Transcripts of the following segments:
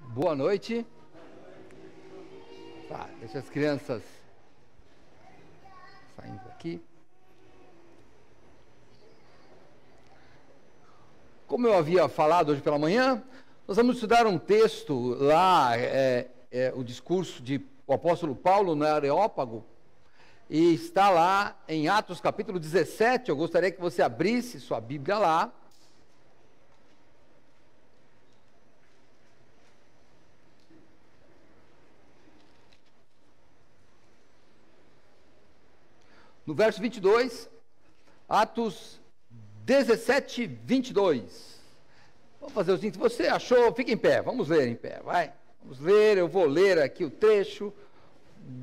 Boa noite. Tá, deixa as crianças saindo aqui. Como eu havia falado hoje pela manhã, nós vamos estudar um texto lá, o discurso do apóstolo Paulo no Areópago, e está lá em Atos capítulo 17. Eu gostaria que você abrisse sua Bíblia lá. No verso 22, Atos 17, 22. Vamos fazer o seguinte: se você achou, fica em pé, vamos ler em pé, vai. Vamos ler, eu vou ler aqui o trecho.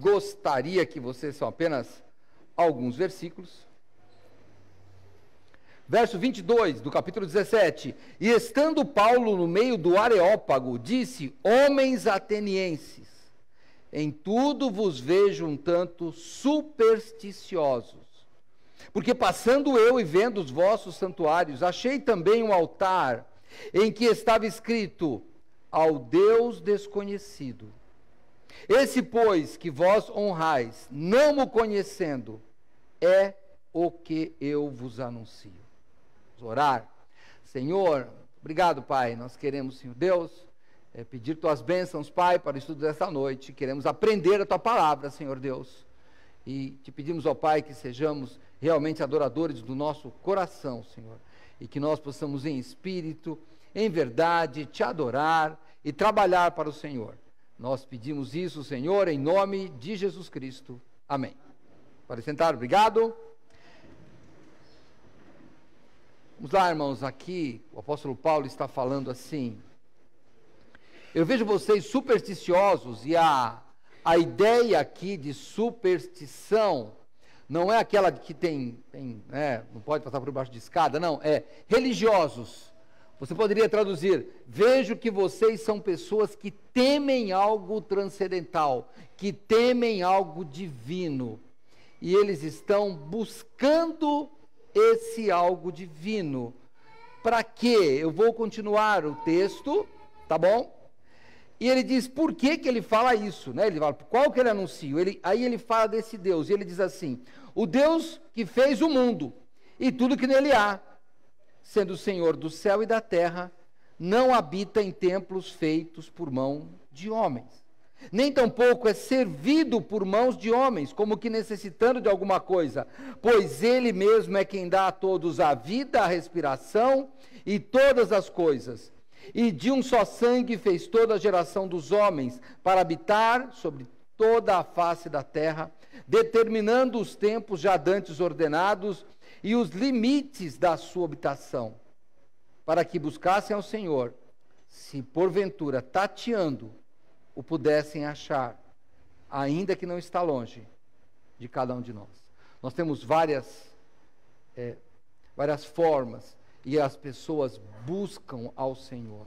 Gostaria que vocês são apenas alguns versículos. Verso 22 do capítulo 17. E estando Paulo no meio do Areópago, disse: homens atenienses, em tudo vos vejo um tanto supersticiosos. Porque passando eu e vendo os vossos santuários, achei também um altar em que estava escrito: ao Deus desconhecido. Esse, pois, que vós honrais, não o conhecendo, é o que eu vos anuncio. Vamos orar. Senhor, obrigado, Pai. Nós queremos, Senhor Deus, pedir tuas bênçãos, Pai, para o estudo desta noite. Queremos aprender a tua palavra, Senhor Deus. E te pedimos, ó Pai, que sejamos realmente adoradores do nosso coração, Senhor. E que nós possamos em espírito, em verdade, te adorar e trabalhar para o Senhor. Nós pedimos isso, Senhor, em nome de Jesus Cristo. Amém. Pode sentar, obrigado. Vamos lá, irmãos, aqui o apóstolo Paulo está falando assim: eu vejo vocês supersticiosos, e a ideia aqui de superstição não é aquela que tem não pode passar por baixo de escada, não, é religiosos. Você poderia traduzir: vejo que vocês são pessoas que temem algo transcendental, que temem algo divino, e eles estão buscando esse algo divino. Para quê? Eu vou continuar o texto, tá bom? E ele diz por que ele fala isso, né? Ele fala, qual que ele anuncia? Aí ele fala desse Deus, e ele diz assim: o Deus que fez o mundo e tudo que nele há, sendo o Senhor do céu e da terra, não habita em templos feitos por mão de homens, nem tampouco é servido por mãos de homens, como que necessitando de alguma coisa, pois ele mesmo é quem dá a todos a vida, a respiração e todas as coisas. E de um só sangue fez toda a geração dos homens, para habitar sobre toda a face da terra, determinando os tempos já dantes ordenados e os limites da sua habitação, para que buscassem ao Senhor, se porventura tateando o pudessem achar, ainda que não está longe de cada um de nós. Nós temos várias formas, e as pessoas buscam ao Senhor.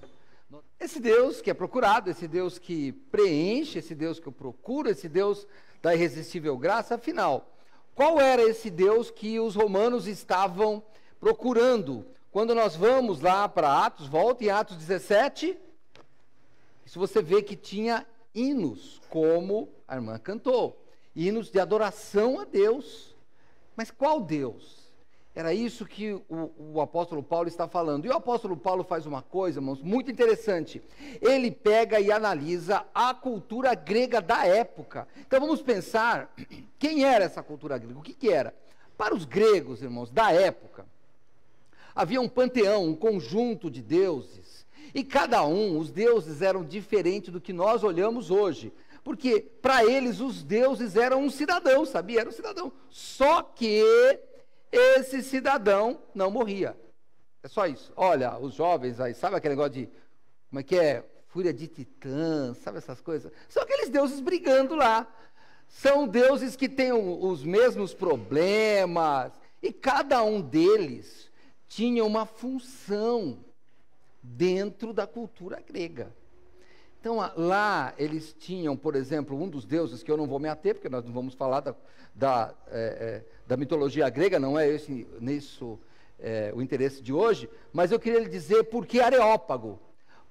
Esse Deus que é procurado, esse Deus que preenche, esse Deus que eu procuro, esse Deus da irresistível graça. Afinal, qual era esse Deus que os romanos estavam procurando? Quando nós vamos lá para Atos, volta em Atos 17, se você vê que tinha hinos, como a irmã cantou, hinos de adoração a Deus. Mas qual Deus? Era isso que o apóstolo Paulo está falando. E o apóstolo Paulo faz uma coisa, irmãos, muito interessante. Ele pega e analisa a cultura grega da época. Então vamos pensar, quem era essa cultura grega? O que era? Para os gregos, irmãos, da época, havia um panteão, um conjunto de deuses. E cada um, os deuses eram diferentes do que nós olhamos hoje. Porque para eles os deuses eram um cidadão, sabia? Era um cidadão. Só que esse cidadão não morria. É só isso. Olha, os jovens aí, sabe aquele negócio de, como é que é? Fúria de titãs, sabe essas coisas? São aqueles deuses brigando lá. São deuses que têm os mesmos problemas, e cada um deles tinha uma função dentro da cultura grega. Então, lá eles tinham, por exemplo, um dos deuses, que eu não vou me ater, porque nós não vamos falar da mitologia grega, não é nisso o interesse de hoje, mas eu queria lhe dizer por que Areópago.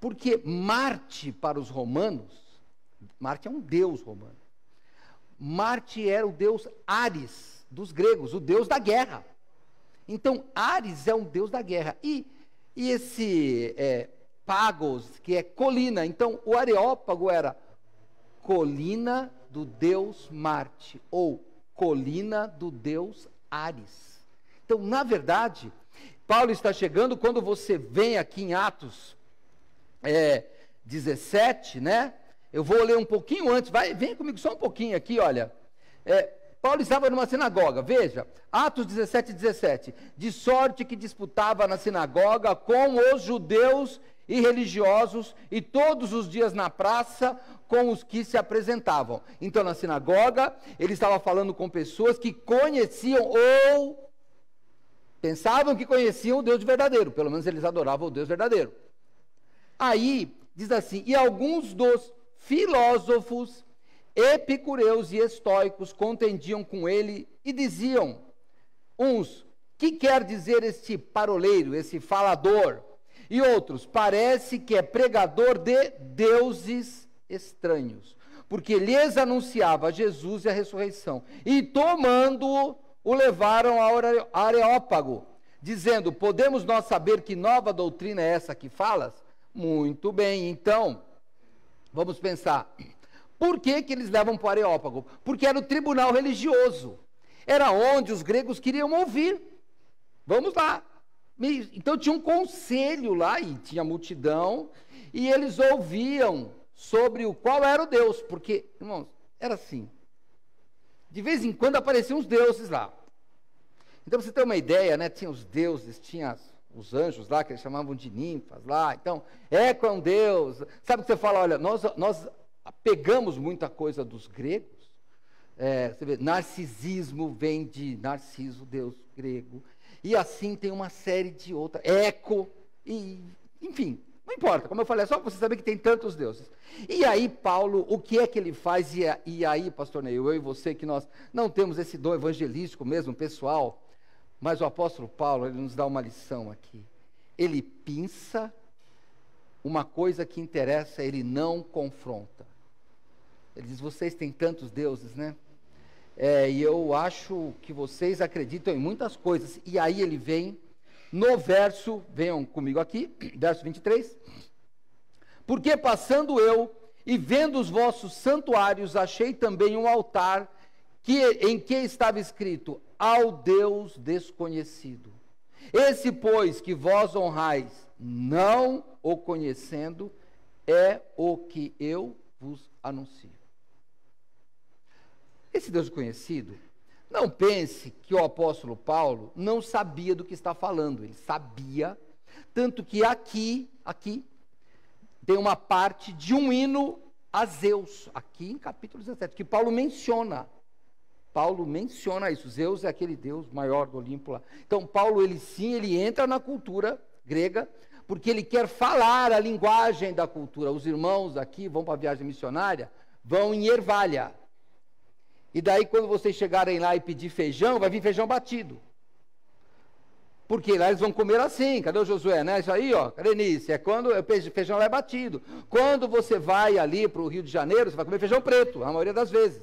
Porque Marte, para os romanos, Marte é um deus romano. Marte era o deus Ares, dos gregos, o deus da guerra. Então, Ares é um deus da guerra. E esse Pagos, que é colina. Então, o Areópago era colina do deus Marte, ou colina do deus Ares. Então, na verdade, Paulo está chegando, quando você vem aqui em Atos 17, né? Eu vou ler um pouquinho antes, vem comigo só um pouquinho aqui, olha. Paulo estava numa sinagoga, veja, Atos 17, de sorte que disputava na sinagoga com os judeus e religiosos, e todos os dias na praça com os que se apresentavam. Então, na sinagoga, ele estava falando com pessoas que conheciam ou pensavam que conheciam o Deus verdadeiro, pelo menos eles adoravam o Deus verdadeiro. Aí, diz assim, e alguns dos filósofos epicureus e estoicos contendiam com ele e diziam, uns, que quer dizer este paroleiro, esse falador? E outros, parece que é pregador de deuses estranhos, porque lhes anunciava Jesus e a ressurreição. E tomando-o, o levaram ao Areópago, dizendo, podemos nós saber que nova doutrina é essa que falas? Muito bem, então, vamos pensar, por que eles levam para o Areópago? Porque era o tribunal religioso, era onde os gregos queriam ouvir. Vamos lá. Então tinha um conselho lá, e tinha multidão, e eles ouviam sobre qual era o Deus, porque, irmãos, era assim, de vez em quando apareciam os deuses lá. Então, para você ter uma ideia, né, tinha os deuses, tinha os anjos lá, que eles chamavam de ninfas lá, então, Eco é um deus, sabe o que você fala, olha, nós pegamos muita coisa dos gregos, você vê, narcisismo vem de Narciso, deus grego, e assim tem uma série de outras, Eco, e, enfim, não importa, como eu falei, é só você saber que tem tantos deuses. E aí Paulo, o que é que ele faz? E aí, pastor Ney, eu e você, que nós não temos esse dom evangelístico mesmo, pessoal, mas o apóstolo Paulo, ele nos dá uma lição aqui. Ele pinça uma coisa que interessa, ele não confronta. Ele diz, vocês têm tantos deuses, né? E eu acho que vocês acreditam em muitas coisas. E aí ele vem no verso, venham comigo aqui, verso 23. Porque passando eu e vendo os vossos santuários, achei também um altar em que estava escrito, ao Deus desconhecido. Esse, pois, que vós honrais, não o conhecendo, é o que eu vos anuncio. Esse Deus conhecido, não pense que o apóstolo Paulo não sabia do que está falando, ele sabia, tanto que aqui tem uma parte de um hino a Zeus, aqui em capítulo 17, que Paulo menciona isso, Zeus é aquele Deus maior do Olimpo lá. Então Paulo, ele entra na cultura grega, porque ele quer falar a linguagem da cultura. Os irmãos aqui vão para a viagem missionária, vão em Ervalha. E daí, quando vocês chegarem lá e pedir feijão, vai vir feijão batido. Porque lá eles vão comer assim. Cadê o Josué, né? Isso aí, ó. Cadê Nice? É quando o feijão lá é batido. Quando você vai ali para o Rio de Janeiro, você vai comer feijão preto, a maioria das vezes.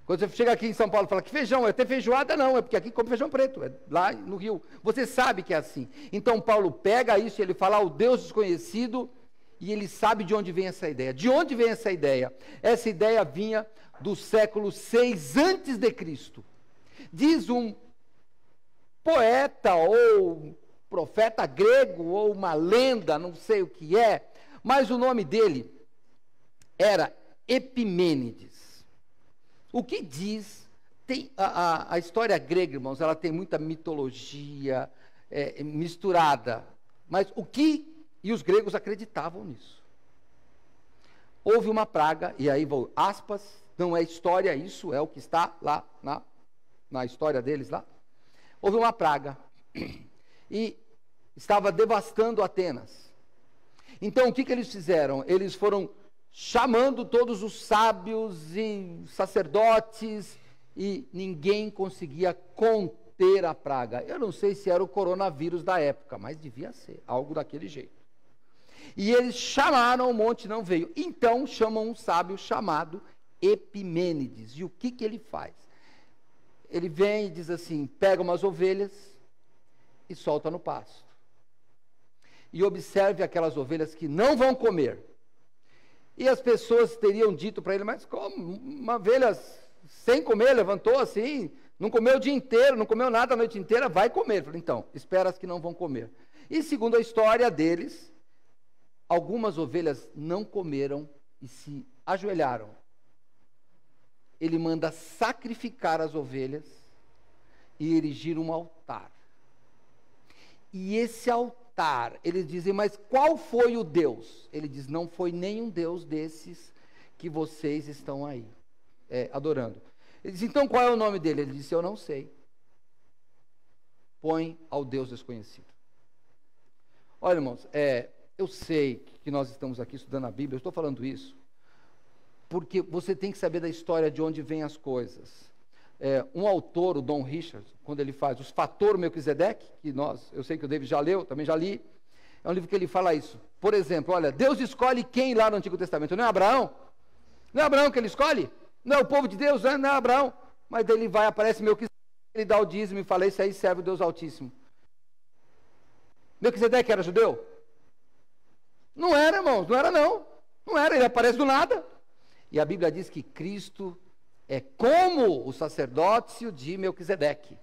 Quando você chega aqui em São Paulo e fala, que feijão? É ter feijoada? Não, é porque aqui come feijão preto. É lá no Rio. Você sabe que é assim. Então, Paulo pega isso e ele fala ao Deus desconhecido, e ele sabe de onde vem essa ideia. De onde vem essa ideia? Essa ideia vinha do século 6 antes de Cristo. Diz um poeta ou profeta grego ou uma lenda, não sei o que é, mas o nome dele era Epimênides. O que diz? Tem a história grega, irmãos, ela tem muita mitologia misturada, mas e os gregos acreditavam nisso. Houve uma praga, e aí vou aspas, não é história, isso é o que está lá na história deles lá. Houve uma praga e estava devastando Atenas. Então o que eles fizeram? Eles foram chamando todos os sábios e sacerdotes e ninguém conseguia conter a praga. Eu não sei se era o coronavírus da época, mas devia ser algo daquele jeito. E eles chamaram o monte, não veio. Então chamam um sábio chamado Epimênides. E o que ele faz? Ele vem e diz assim, pega umas ovelhas e solta no pasto. E observe aquelas ovelhas que não vão comer. E as pessoas teriam dito para ele, mas como? Uma ovelha sem comer, levantou assim, não comeu o dia inteiro, não comeu nada a noite inteira, vai comer. Ele falou, então, espera as que não vão comer. E segundo a história deles, algumas ovelhas não comeram e se ajoelharam. Ele manda sacrificar as ovelhas e erigir um altar. E esse altar, eles dizem, mas qual foi o Deus? Ele diz, não foi nenhum Deus desses que vocês estão aí adorando. Ele diz, então qual é o nome dele? Ele disse, eu não sei. Põe ao Deus desconhecido. Olha, irmãos, eu sei que nós estamos aqui estudando a Bíblia, eu estou falando isso, porque você tem que saber da história de onde vêm as coisas. Um autor, o Don Richards, quando ele faz Os Fator Melquisedeque, que eu sei que o David já leu, também já li, é um livro que ele fala isso. Por exemplo, olha, Deus escolhe quem lá no Antigo Testamento? Não é Abraão? Não é Abraão que ele escolhe? Não é o povo de Deus, não é Abraão? Mas daí ele vai, aparece Melquisedeque, ele dá o dízimo e fala, isso aí serve o Deus Altíssimo. Melquisedeque era judeu? Não era, irmãos, não era não. Não era, ele aparece do nada. E a Bíblia diz que Cristo é como o sacerdócio de Melquisedeque.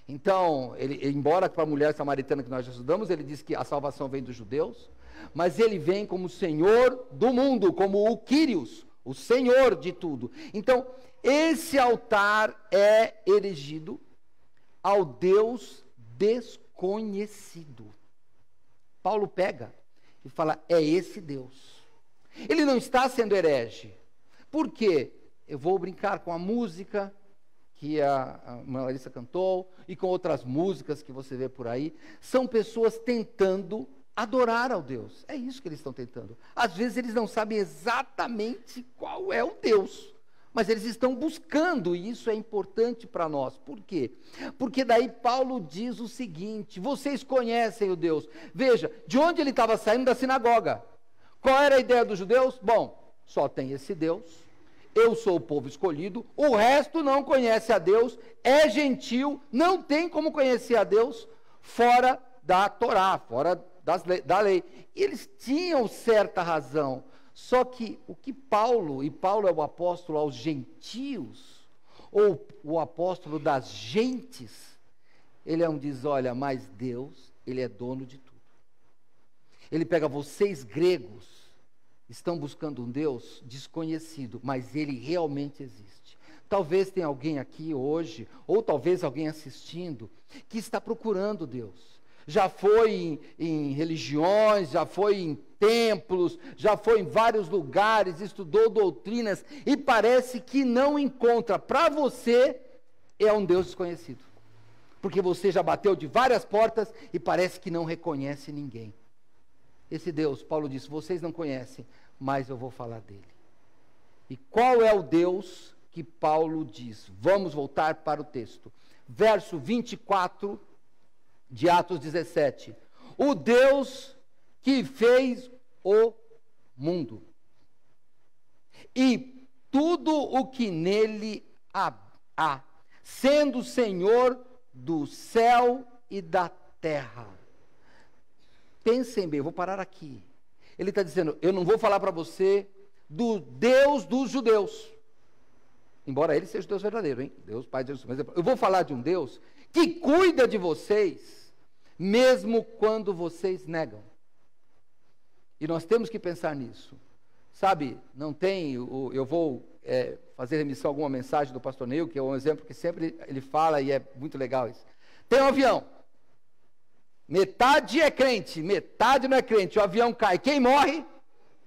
Então, embora para a mulher samaritana que nós já estudamos, ele diz que a salvação vem dos judeus, mas ele vem como Senhor do mundo, como o Quírios, o Senhor de tudo. Então, esse altar é erigido ao Deus desconhecido. Paulo pega e fala, é esse Deus. Ele não está sendo herege. Por quê? Eu vou brincar com a música que a Larissa cantou e com outras músicas que você vê por aí. São pessoas tentando adorar ao Deus. É isso que eles estão tentando. Às vezes eles não sabem exatamente qual é o Deus, mas eles estão buscando, e isso é importante para nós. Por quê? Porque daí Paulo diz o seguinte, vocês conhecem o Deus. Veja, de onde ele estava saindo? Da sinagoga. Qual era a ideia dos judeus? Bom, só tem esse Deus, eu sou o povo escolhido, o resto não conhece a Deus, é gentil, não tem como conhecer a Deus fora da Torá, fora da lei. E eles tinham certa razão, só que o que Paulo, e Paulo é o apóstolo aos gentios, ou o apóstolo das gentes, ele diz, olha, mas Deus, ele é dono de tudo. Ele pega vocês gregos, estão buscando um Deus desconhecido, mas ele realmente existe. Talvez tenha alguém aqui hoje, ou talvez alguém assistindo, que está procurando Deus. Já foi em religiões, já foi em templos, já foi em vários lugares, estudou doutrinas, e parece que não encontra. Para você, é um Deus desconhecido. Porque você já bateu de várias portas e parece que não reconhece ninguém. Esse Deus, Paulo disse, vocês não conhecem, mas eu vou falar dele. E qual é o Deus que Paulo diz? Vamos voltar para o texto. Verso 24 de Atos 17. O Deus que fez o mundo e tudo o que nele há, sendo Senhor do céu e da terra. Pensem bem, eu vou parar aqui. Ele está dizendo, eu não vou falar para você do Deus dos judeus, embora ele seja o Deus verdadeiro, hein? Deus Pai de Jesus, mas eu vou falar de um Deus que cuida de vocês, mesmo quando vocês negam. E nós temos que pensar nisso. Sabe, não tem, eu vou fazer remissão a alguma mensagem do pastor Neil, que é um exemplo que sempre ele fala e é muito legal isso. Tem um avião. Metade é crente, metade não é crente. O avião cai. Quem morre?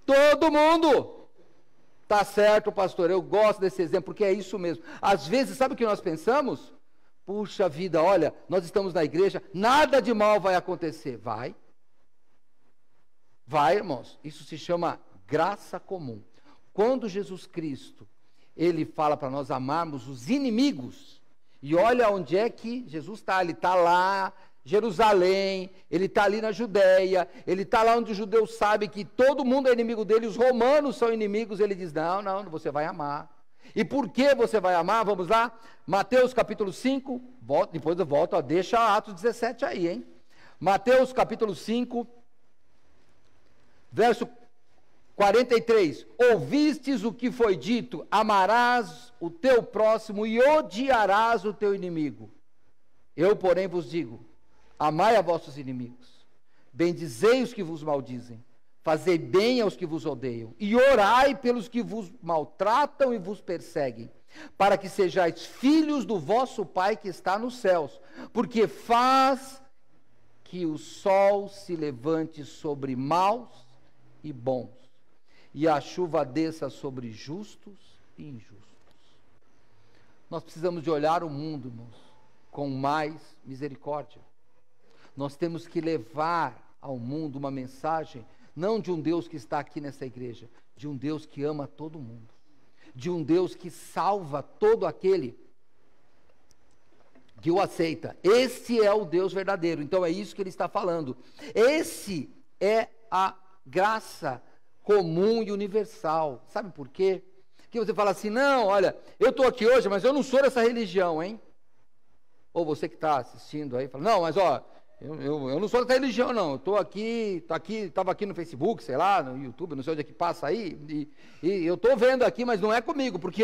Todo mundo. Tá certo, pastor. Eu gosto desse exemplo, porque é isso mesmo. Às vezes, sabe o que nós pensamos? Puxa vida, olha, nós estamos na igreja, nada de mal vai acontecer. Vai. Vai, irmãos. Isso se chama graça comum. Quando Jesus Cristo, ele fala para nós amarmos os inimigos, e olha onde é que Jesus está. Ele está lá, Jerusalém, ele está ali na Judéia, ele está lá onde os judeus sabem que todo mundo é inimigo dele, os romanos são inimigos, ele diz, não, você vai amar. E por que você vai amar? Vamos lá, Mateus capítulo 5, depois eu volto, deixa Atos 17 aí, hein? Mateus capítulo 5, verso 43, ouvistes o que foi dito, amarás o teu próximo e odiarás o teu inimigo. Eu, porém, vos digo, amai a vossos inimigos, bendizei os que vos maldizem, fazei bem aos que vos odeiam, e orai pelos que vos maltratam e vos perseguem, para que sejais filhos do vosso Pai que está nos céus, porque faz que o sol se levante sobre maus e bons, e a chuva desça sobre justos e injustos. Nós precisamos de olhar o mundo, irmãos, com mais misericórdia. Nós temos que levar ao mundo uma mensagem, não de um Deus que está aqui nessa igreja, de um Deus que ama todo mundo, de um Deus que salva todo aquele que o aceita. Esse é o Deus verdadeiro. Então é isso que ele está falando. Esse é a graça comum e universal. Sabe por quê? Que você fala assim, não, olha, eu estou aqui hoje, mas eu não sou dessa religião, hein? Ou você que está assistindo aí, fala, não, mas ó, eu não sou dessa religião, não, eu estou aqui, estava aqui no Facebook, sei lá, no YouTube, não sei onde é que passa aí, e eu estou vendo aqui, mas não é comigo, porque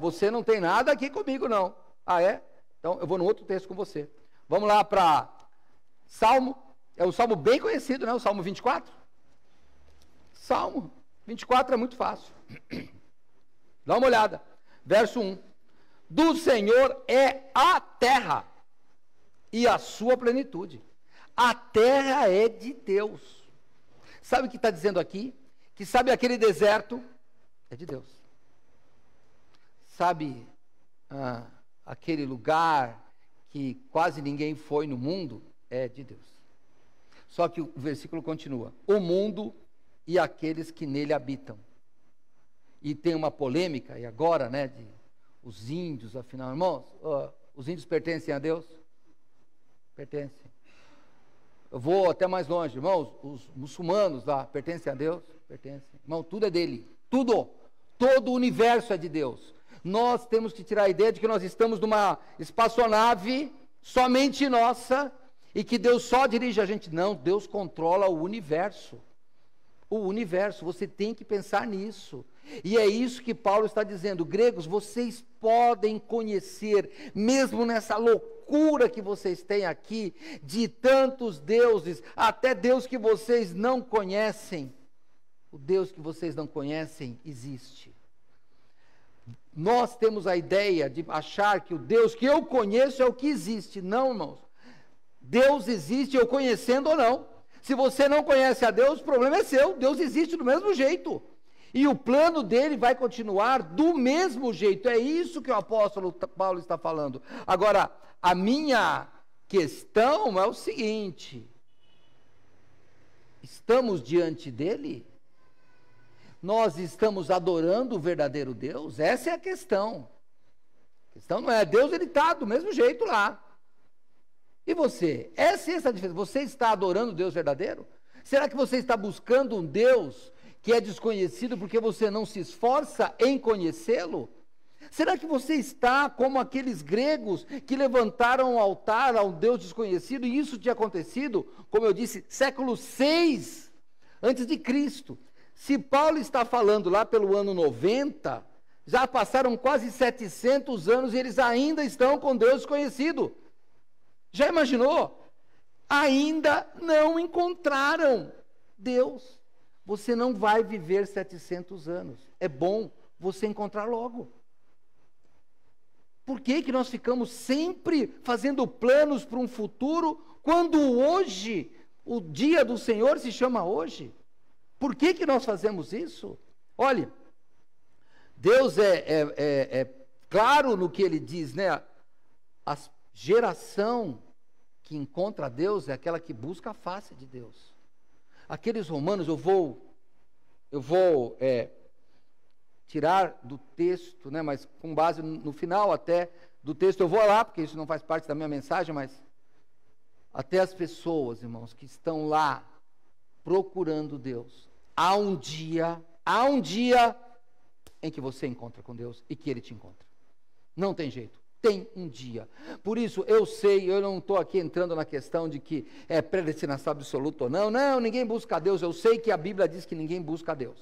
você não tem nada aqui comigo, não. Ah, é? Então eu vou no outro texto com você. Vamos lá para Salmo, é um salmo bem conhecido, né? O Salmo 24. Salmo 24 é muito fácil. Dá uma olhada. Verso 1. Do Senhor é a terra e a sua plenitude. A terra é de Deus. Sabe o que está dizendo aqui? Que sabe aquele deserto? É de Deus. Sabe aquele lugar que quase ninguém foi no mundo? É de Deus. Só que o versículo continua. O mundo e aqueles que nele habitam. E tem uma polêmica, e agora, né, os índios, afinal, irmãos, os índios pertencem a Deus? Pertencem. Eu vou até mais longe, irmãos, os muçulmanos lá, pertencem a Deus? Pertencem. Irmão, tudo é dele, tudo, todo o universo é de Deus. Nós temos que tirar a ideia de que nós estamos numa espaçonave somente nossa, e que Deus só dirige a gente. Não, Deus controla o universo. O universo, você tem que pensar nisso. E é isso que Paulo está dizendo. Gregos, vocês podem conhecer, mesmo nessa loucura que vocês têm aqui, de tantos deuses, até Deus que vocês não conhecem. O Deus que vocês não conhecem existe. Nós temos a ideia de achar que o Deus que eu conheço é o que existe. Não, irmãos. Deus existe, eu conhecendo ou não. Se você não conhece a Deus, o problema é seu. Deus existe do mesmo jeito. E o plano dele vai continuar do mesmo jeito. É isso que o apóstolo Paulo está falando. Agora, a minha questão é o seguinte: estamos diante dele? Nós estamos adorando o verdadeiro Deus? Essa é a questão. A questão não é Deus, ele está do mesmo jeito lá. E você? Essa é a diferença. Você está adorando o Deus verdadeiro? Será que você está buscando um Deus que é desconhecido porque você não se esforça em conhecê-lo? Será que você está como aqueles gregos que levantaram um altar a um Deus desconhecido, e isso tinha acontecido, como eu disse, século 6 antes de Cristo? Se Paulo está falando lá pelo ano 90, já passaram quase 700 anos e eles ainda estão com Deus desconhecido. Já imaginou? Ainda não encontraram Deus. Você não vai viver 700 anos. É bom você encontrar logo. Por que nós ficamos sempre fazendo planos para um futuro, quando hoje, o dia do Senhor se chama hoje? Por que nós fazemos isso? Olhe, Deus é claro no que ele diz, né? A geração que encontra Deus é aquela que busca a face de Deus. Aqueles romanos, eu vou tirar do texto, né, mas com base no final até do texto, eu vou lá, porque isso não faz parte da minha mensagem, mas até as pessoas, irmãos, que estão lá procurando Deus, há um dia em que você encontra com Deus e que Ele te encontra. Não tem jeito. Tem um dia. Por isso, eu sei, eu não estou aqui entrando na questão de que é predestinação absoluta ou não. Não, ninguém busca a Deus. Eu sei que a Bíblia diz que ninguém busca a Deus.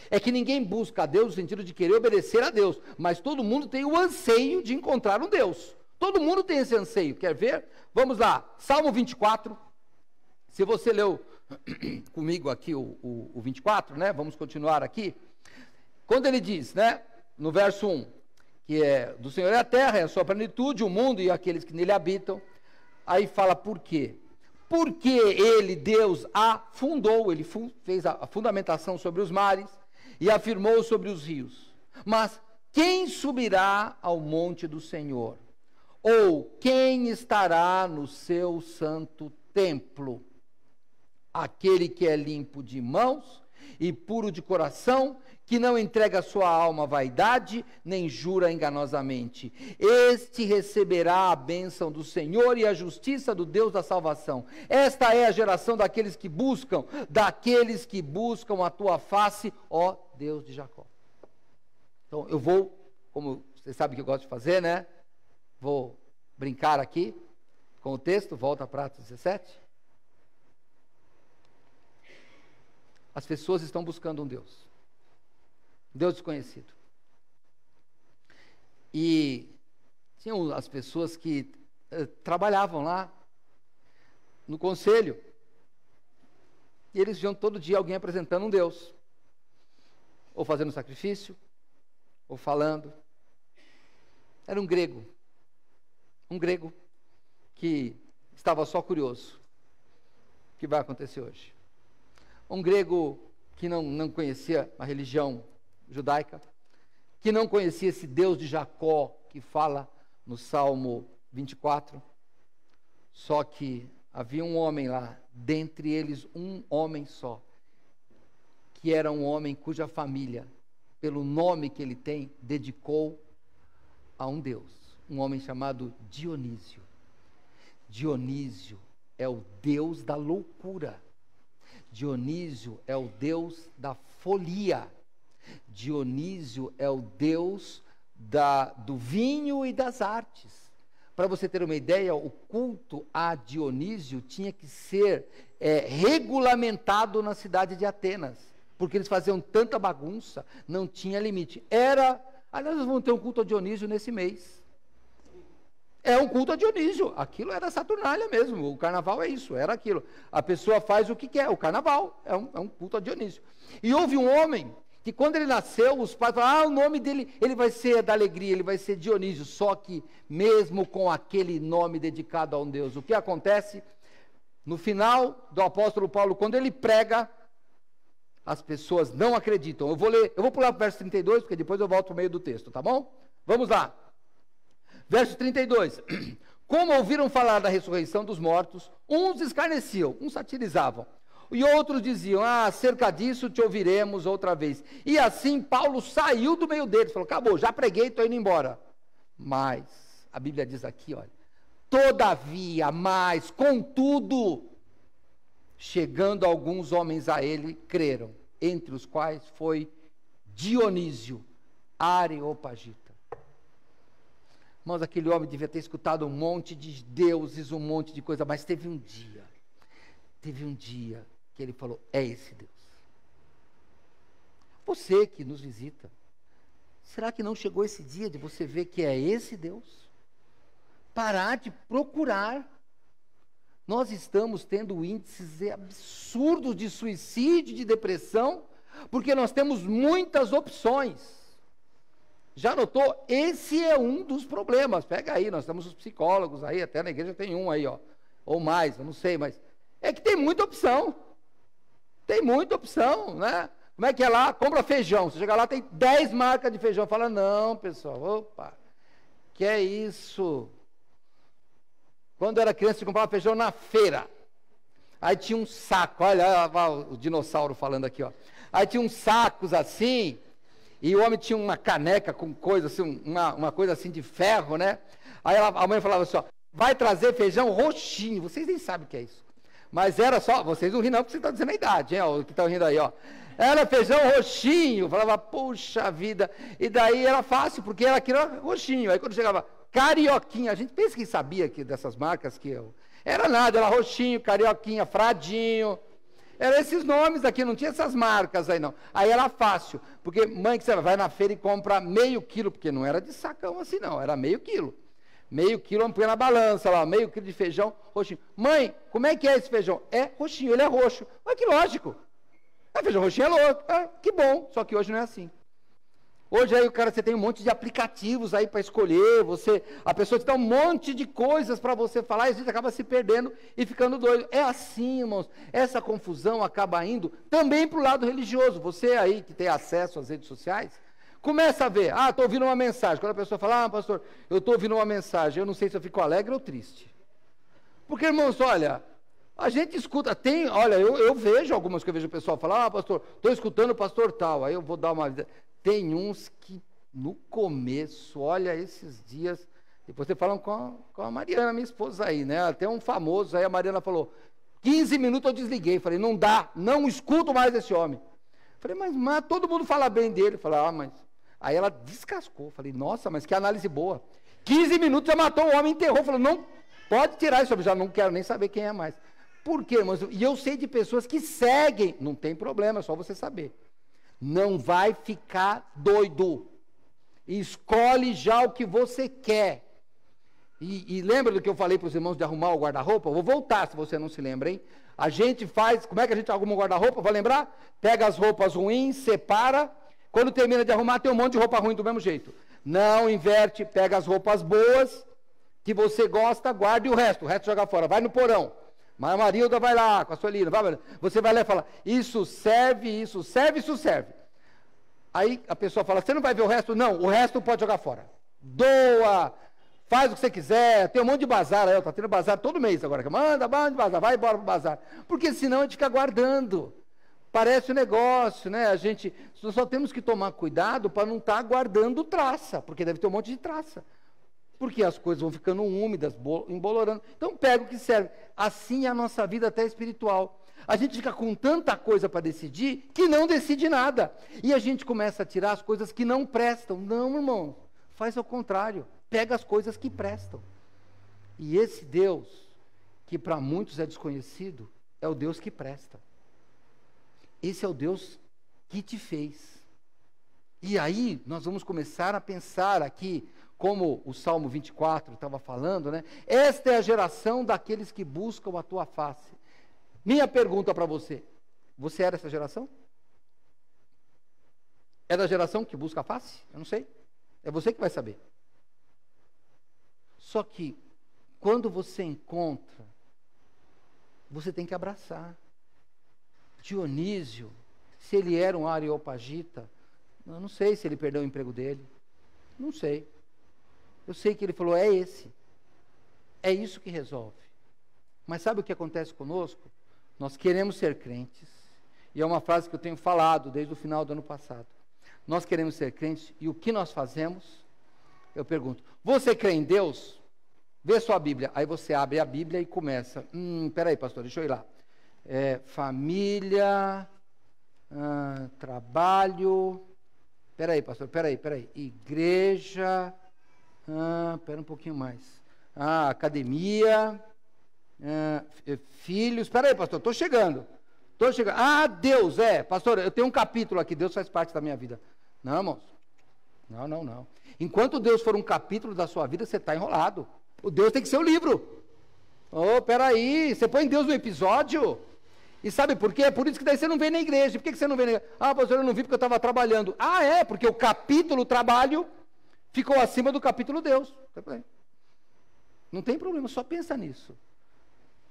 É que ninguém busca a Deus no sentido de querer obedecer a Deus. Mas todo mundo tem o anseio de encontrar um Deus. Todo mundo tem esse anseio. Quer ver? Vamos lá. Salmo 24. Se você leu comigo aqui o 24, né? Vamos continuar aqui. Quando ele diz, né? No verso 1. Que é, do Senhor é a terra, é a sua plenitude, o mundo e aqueles que nele habitam. Aí fala por quê? Porque ele, Deus, afundou, ele fez a fundamentação sobre os mares e afirmou sobre os rios. Mas quem subirá ao monte do Senhor? Ou quem estará no seu santo templo? Aquele que é limpo de mãos e puro de coração, que não entrega a sua alma à vaidade, nem jura enganosamente. Este receberá a bênção do Senhor e a justiça do Deus da salvação. Esta é a geração daqueles que buscam a tua face, ó Deus de Jacó. Então eu vou, como você sabe que eu gosto de fazer, né? Vou brincar aqui com o texto, volta para Atos 17. As pessoas estão buscando um Deus desconhecido. E tinham as pessoas que trabalhavam lá no conselho. E eles viam todo dia alguém apresentando um Deus. Ou fazendo sacrifício, ou falando. Era um grego. Um grego que estava só curioso. O que vai acontecer hoje? Um grego que não conhecia a religião judaica, que não conhecia esse Deus de Jacó, que fala no Salmo 24, só que havia um homem lá, dentre eles um homem só, que era um homem cuja família, pelo nome que ele tem, dedicou a um Deus, um homem chamado Dionísio. Dionísio é o Deus da loucura. Dionísio é o Deus da folia. Dionísio é o Deus do vinho e das artes. Para você ter uma ideia, o culto a Dionísio tinha que ser regulamentado na cidade de Atenas, porque eles faziam tanta bagunça, não tinha limite. Aliás, nós vamos ter um culto a Dionísio nesse mês. É um culto a Dionísio, aquilo era Saturnália mesmo, o carnaval é isso, era aquilo. A pessoa faz o que quer, o carnaval é um culto a Dionísio. E houve um homem que quando ele nasceu, os pais falaram, o nome dele, ele vai ser da alegria, ele vai ser Dionísio, só que mesmo com aquele nome dedicado a um Deus, o que acontece? No final do apóstolo Paulo, quando ele prega, as pessoas não acreditam. Eu vou pular para o verso 32, porque depois eu volto para o meio do texto, tá bom? Vamos lá. Verso 32. Como ouviram falar da ressurreição dos mortos, uns escarneciam, uns satirizavam. E outros diziam, acerca disso te ouviremos outra vez. E assim Paulo saiu do meio deles, falou, acabou, já preguei, estou indo embora. Mas, a Bíblia diz aqui, olha, todavia, mas, contudo, chegando alguns homens a ele, creram, entre os quais foi Dionísio, Areopagita. Irmãos, aquele homem devia ter escutado um monte de deuses, um monte de coisa, mas teve um dia que ele falou, é esse Deus. Você que nos visita, será que não chegou esse dia de você ver que é esse Deus? Parar de procurar. Nós estamos tendo índices absurdos de suicídio, de depressão, porque nós temos muitas opções. Já notou? Esse é um dos problemas. Pega aí, nós temos os psicólogos aí, até na igreja tem um aí, ó, ou mais, eu não sei, mas é que tem muita opção. Tem muita opção, né? Como é que é lá? Compra feijão. Você chega lá, tem 10 marcas de feijão. Fala, não, pessoal, opa, que é isso? Quando eu era criança, eu comprava feijão na feira. Aí tinha um saco, olha o dinossauro falando aqui, ó. Aí tinha uns sacos assim, e o homem tinha uma caneca com coisa assim, uma coisa assim de ferro, né? Aí a mãe falava assim, ó, vai trazer feijão roxinho. Vocês nem sabem o que é isso. Mas era só, vocês não riem não, porque vocês estão dizendo a idade, hein, ó, o que estão rindo aí, ó. Era feijão roxinho, falava, puxa vida. E daí era fácil, porque era aquilo roxinho. Aí quando chegava carioquinha, a gente pensa que sabia que dessas marcas que eu... Era nada, era roxinho, carioquinha, fradinho. Eram esses nomes aqui, não tinha essas marcas aí não. Aí era fácil, porque mãe que você vai na feira e compra meio quilo, porque não era de sacão assim não, era meio quilo. Meio quilo, põe na balança lá, meio quilo de feijão roxinho. Mãe, como é que é esse feijão? É roxinho, ele é roxo. Mas que lógico. Feijão roxinho é louco. Que bom, só que hoje não é assim. Hoje aí, você tem um monte de aplicativos aí para escolher, a pessoa te dá um monte de coisas para você falar, e a gente acaba se perdendo e ficando doido. É assim, irmãos, essa confusão acaba indo também para o lado religioso. Você aí que tem acesso às redes sociais, começa a ver, estou ouvindo uma mensagem. Quando a pessoa fala, pastor, eu estou ouvindo uma mensagem, eu não sei se eu fico alegre ou triste. Porque, irmãos, olha, a gente escuta, eu vejo algumas que eu vejo o pessoal falar, pastor, estou escutando o pastor tal, aí eu vou dar uma... Tem uns que, no começo, olha, esses dias, depois você falam com a Mariana, minha esposa aí, né? Até um famoso, aí a Mariana falou, 15 minutos eu desliguei, falei, não dá, não escuto mais esse homem. Falei, mas todo mundo fala bem dele. Falei, mas... Aí ela descascou, falei, nossa, mas que análise boa. 15 minutos já matou o homem, enterrou, falou, não, pode tirar isso, eu já não quero nem saber quem é mais. Por quê, irmãos? E eu sei de pessoas que seguem, não tem problema, é só você saber. Não vai ficar doido. Escolhe já o que você quer. E lembra do que eu falei para os irmãos de arrumar o guarda-roupa? Vou voltar, se você não se lembra, hein? A gente faz, como é que a gente arruma o guarda-roupa? Vai lembrar? Pega as roupas ruins, separa. Quando termina de arrumar, tem um monte de roupa ruim do mesmo jeito. Não inverte, pega as roupas boas, que você gosta, guarda e o resto joga fora. Vai no porão. Mas a Marilda vai lá com a Solina, você vai lá e fala, isso serve, isso serve, isso serve. Aí a pessoa fala, você não vai ver o resto? Não, o resto pode jogar fora. Doa, faz o que você quiser, tem um monte de bazar aí, está tendo bazar todo mês agora. Manda bazar, vai embora pro bazar. Porque senão a gente fica guardando. Parece um negócio, né? Nós só temos que tomar cuidado para não estar guardando traça, porque deve ter um monte de traça. Porque as coisas vão ficando úmidas, embolorando. Então pega o que serve. Assim é a nossa vida até espiritual. A gente fica com tanta coisa para decidir, que não decide nada. E a gente começa a tirar as coisas que não prestam. Não, irmão, faz ao contrário. Pega as coisas que prestam. E esse Deus, que para muitos é desconhecido, é o Deus que presta. Esse é o Deus que te fez. E aí, nós vamos começar a pensar aqui, como o Salmo 24 estava falando, né? Esta é a geração daqueles que buscam a tua face. Minha pergunta para você, você é dessa geração? É da geração que busca a face? Eu não sei. É você que vai saber. Só que, quando você encontra, você tem que abraçar. Dionísio, se ele era um areopagita, eu não sei se ele perdeu o emprego dele. Não sei. Eu sei que ele falou, é esse. É isso que resolve. Mas sabe o que acontece conosco? Nós queremos ser crentes. E é uma frase que eu tenho falado desde o final do ano passado. Nós queremos ser crentes e o que nós fazemos? Eu pergunto, você crê em Deus? Vê sua Bíblia. Aí você abre a Bíblia e começa. Peraí, pastor, deixa eu ir lá. Família, trabalho. Peraí, pastor, peraí. Igreja. Pera um pouquinho mais. Academia. Filhos. Peraí, pastor, estou chegando. Deus, pastor, eu tenho um capítulo aqui, Deus faz parte da minha vida. Não, irmãos. Não. Enquanto Deus for um capítulo da sua vida, você está enrolado. O Deus tem que ser o livro. Peraí, você põe Deus no episódio. E sabe por quê? É por isso que daí você não vem na igreja. Por que você não vem na igreja? Pastor, eu não vi porque eu estava trabalhando. Porque o capítulo trabalho ficou acima do capítulo Deus. Não tem problema, só pensa nisso.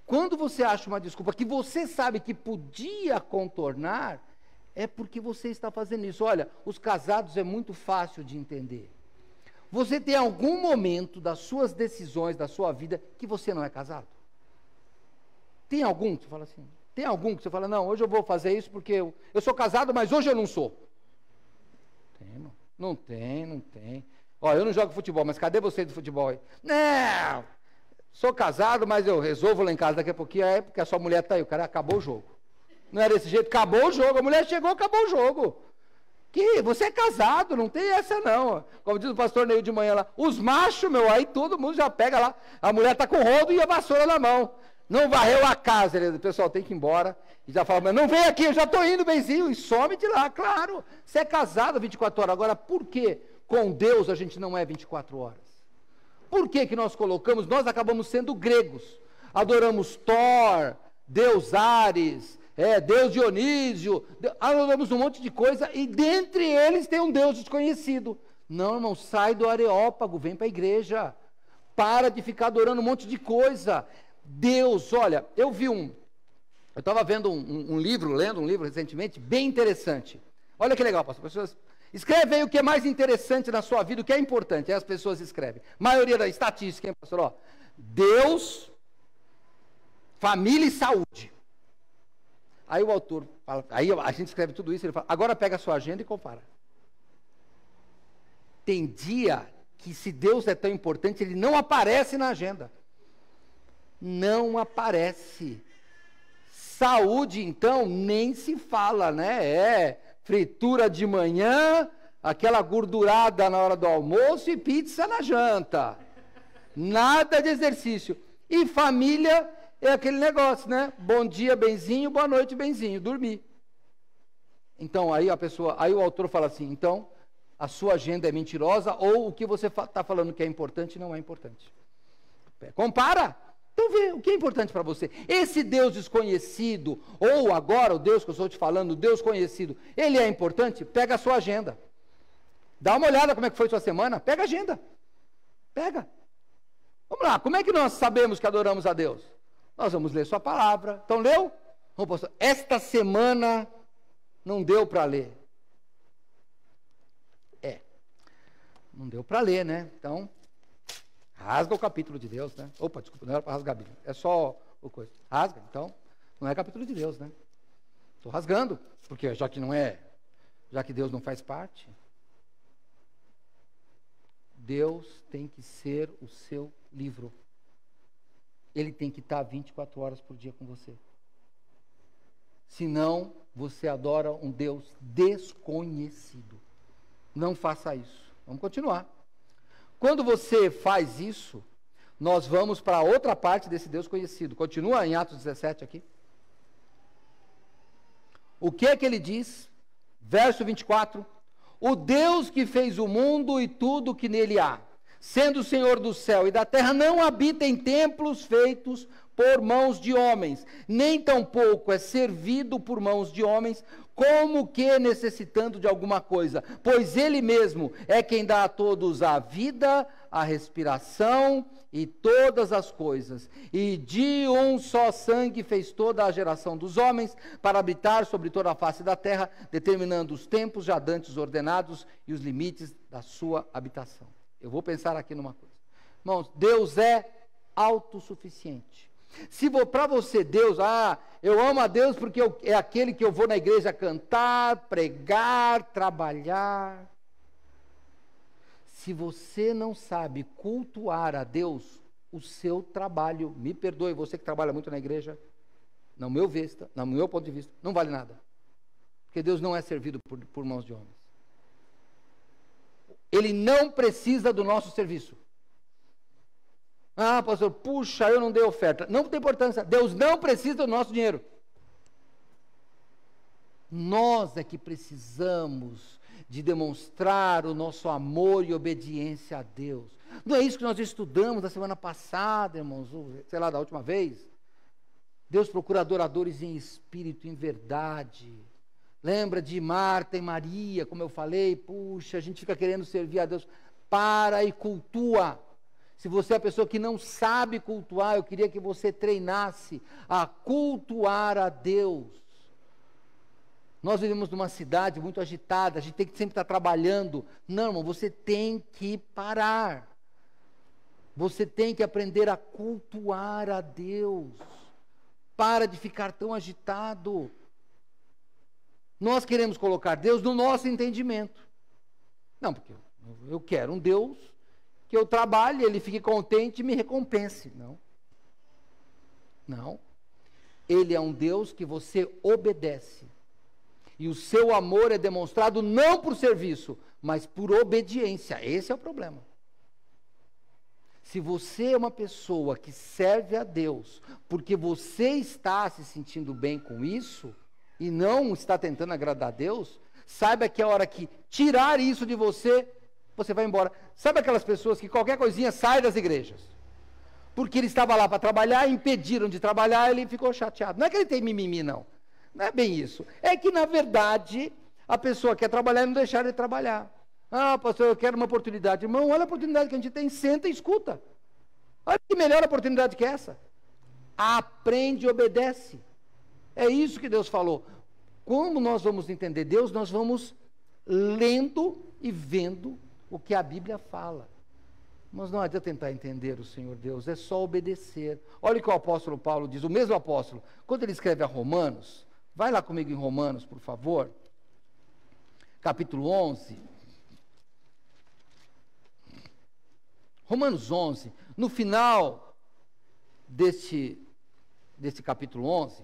Quando você acha uma desculpa que você sabe que podia contornar, é porque você está fazendo isso. Olha, os casados é muito fácil de entender. Você tem algum momento das suas decisões, da sua vida, que você não é casado? Tem algum que você fala assim? Tem algum que você fala, não, hoje eu vou fazer isso porque eu sou casado, mas hoje eu não sou. Tem, irmão? Não tem. Eu não jogo futebol, mas cadê você do futebol aí? Não! Sou casado, mas eu resolvo lá em casa daqui a pouquinho, é porque a sua mulher está aí, o cara acabou o jogo. Não era desse jeito, acabou o jogo, a mulher chegou, acabou o jogo. Que você é casado, não tem essa não. Como diz o pastor Neil de manhã lá, os machos, meu, aí todo mundo já pega lá, a mulher está com o rodo e a vassoura na mão. Não varreu a casa, o pessoal tem que ir embora. E já fala, mas não vem aqui, eu já estou indo, benzinho, e some de lá, claro. Você é casado 24 horas. Agora, por que com Deus a gente não é 24 horas? Por que que nós colocamos, nós acabamos sendo gregos. Adoramos Thor, Deus Ares, Deus Dionísio, adoramos um monte de coisa, e dentre eles tem um Deus desconhecido. Não, irmão, sai do Areópago, vem para a igreja. Para de ficar adorando um monte de coisa. Deus, olha, eu estava vendo lendo um livro recentemente, bem interessante. Olha que legal, pastor. Pessoas, escreve aí o que é mais interessante na sua vida, o que é importante. Aí as pessoas escrevem. Maioria da estatística, hein, pastor? Ó, Deus, família e saúde. Aí o autor fala, aí a gente escreve tudo isso, ele fala, agora pega a sua agenda e compara. Tem dia que se Deus é tão importante, ele não aparece na agenda. Não aparece. Saúde, então, nem se fala, né? Fritura de manhã, aquela gordurada na hora do almoço e pizza na janta. Nada de exercício. E família é aquele negócio, né? Bom dia, benzinho, boa noite, benzinho, dormir. Então, aí o autor fala assim, então, a sua agenda é mentirosa ou o que você está falando que é importante não é importante. Compara. Então vê o que é importante para você. Esse Deus desconhecido, ou agora o Deus que eu estou te falando, o Deus conhecido, ele é importante? Pega a sua agenda. Dá uma olhada como é que foi sua semana, pega a agenda. Pega. Vamos lá, como é que nós sabemos que adoramos a Deus? Nós vamos ler sua palavra. Então leu? Vamos, pastor, esta semana não deu para ler. Não deu para ler, né? Então, rasga o capítulo de Deus, né? Opa, desculpa, não era para rasgar a Bíblia. É só o coisa. Rasga, então, não é capítulo de Deus, né? Estou rasgando, porque já que Deus não faz parte, Deus tem que ser o seu livro. Ele tem que estar 24 horas por dia com você. Senão, você adora um Deus desconhecido. Não faça isso. Vamos continuar. Quando você faz isso, nós vamos para outra parte desse Deus conhecido. Continua em Atos 17 aqui. O que é que ele diz? Verso 24. O Deus que fez o mundo e tudo que nele há, sendo o Senhor do céu e da terra, não habita em templos feitos por mãos de homens, nem tampouco é servido por mãos de homens, como que necessitando de alguma coisa, pois ele mesmo é quem dá a todos a vida, a respiração e todas as coisas. E de um só sangue fez toda a geração dos homens, para habitar sobre toda a face da terra, determinando os tempos já dantes ordenados e os limites da sua habitação. Eu vou pensar aqui numa coisa. Irmãos, Deus é autossuficiente. Se para você Deus, eu amo a Deus porque é aquele que eu vou na igreja cantar, pregar, trabalhar. Se você não sabe cultuar a Deus, o seu trabalho, me perdoe, você que trabalha muito na igreja, no meu ponto de vista, não vale nada. Porque Deus não é servido por mãos de homens. Ele não precisa do nosso serviço. Pastor, puxa, eu não dei oferta. Não tem importância. Deus não precisa do nosso dinheiro. Nós é que precisamos de demonstrar o nosso amor e obediência a Deus. Não é isso que nós estudamos na semana passada, irmãos, sei lá, da última vez? Deus procura adoradores em espírito, em verdade. Lembra de Marta e Maria, como eu falei? Puxa, a gente fica querendo servir a Deus. Para e cultua. Se você é a pessoa que não sabe cultuar, eu queria que você treinasse a cultuar a Deus. Nós vivemos numa cidade muito agitada, a gente tem que sempre estar trabalhando. Não, irmão, você tem que parar. Você tem que aprender a cultuar a Deus. Para de ficar tão agitado. Nós queremos colocar Deus no nosso entendimento. Não, porque eu quero um Deus que eu trabalhe, ele fique contente e me recompense. Não. Não. Ele é um Deus que você obedece. E o seu amor é demonstrado não por serviço, mas por obediência. Esse é o problema. Se você é uma pessoa que serve a Deus porque você está se sentindo bem com isso e não está tentando agradar a Deus, saiba que a hora que tirar isso de você, você vai embora. Sabe aquelas pessoas que qualquer coisinha sai das igrejas? Porque ele estava lá para trabalhar, impediram de trabalhar, ele ficou chateado. Não é que ele tem mimimi, não. Não é bem isso. É que, na verdade, a pessoa quer trabalhar e não deixar ele trabalhar. Ah, pastor, eu quero uma oportunidade. Irmão, olha a oportunidade que a gente tem, senta e escuta. Olha que melhor oportunidade que essa. Aprende e obedece. É isso que Deus falou. Como nós vamos entender Deus? Nós vamos lendo e vendo o que a Bíblia fala. Mas não adianta tentar entender o Senhor Deus, é só obedecer. Olha o que o apóstolo Paulo diz, o mesmo apóstolo, quando ele escreve a Romanos, vai lá comigo em Romanos, por favor, capítulo 11. Romanos 11, no final desse capítulo 11,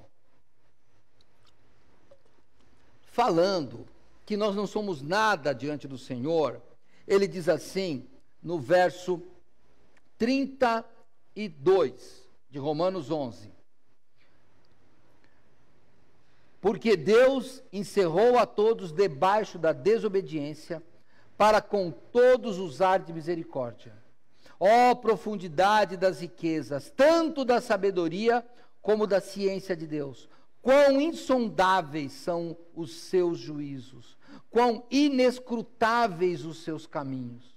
falando que nós não somos nada diante do Senhor, ele diz assim, no verso 32 de Romanos 11. Porque Deus encerrou a todos debaixo da desobediência, para com todos usar de misericórdia. Ó profundidade das riquezas, tanto da sabedoria como da ciência de Deus. Quão insondáveis são os seus juízos, quão inescrutáveis os seus caminhos.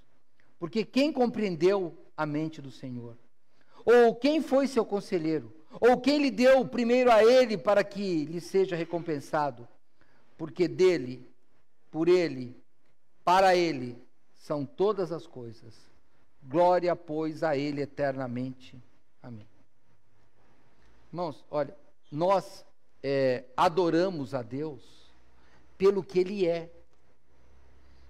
Porque quem compreendeu a mente do Senhor? Ou quem foi seu conselheiro? Ou quem lhe deu primeiro a ele para que lhe seja recompensado? Porque dele, por ele, para ele, são todas as coisas. Glória, pois, a ele eternamente. Amém. Irmãos, olha, nós adoramos a Deus pelo que ele é.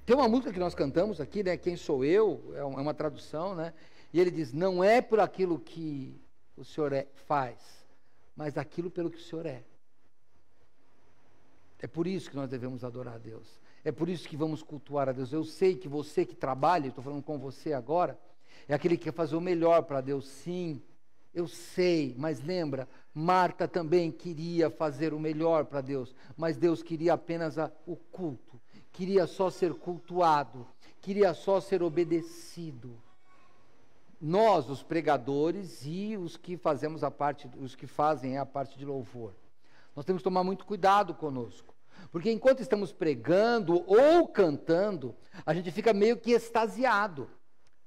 Tem uma música que nós cantamos aqui, né? Quem sou eu? É uma tradução, né? E ele diz, não é por aquilo que o Senhor faz, mas aquilo pelo que o Senhor é. É por isso que nós devemos adorar a Deus. É por isso que vamos cultuar a Deus. Eu sei que você que trabalha, estou falando com você agora, é aquele que quer fazer o melhor para Deus. Sim, eu sei, mas lembra, Marta também queria fazer o melhor para Deus, mas Deus queria apenas o culto. Queria só ser cultuado, queria só ser obedecido. Nós, os pregadores e os que fazemos os que fazem a parte de louvor, nós temos que tomar muito cuidado conosco, porque enquanto estamos pregando ou cantando, a gente fica meio que extasiado.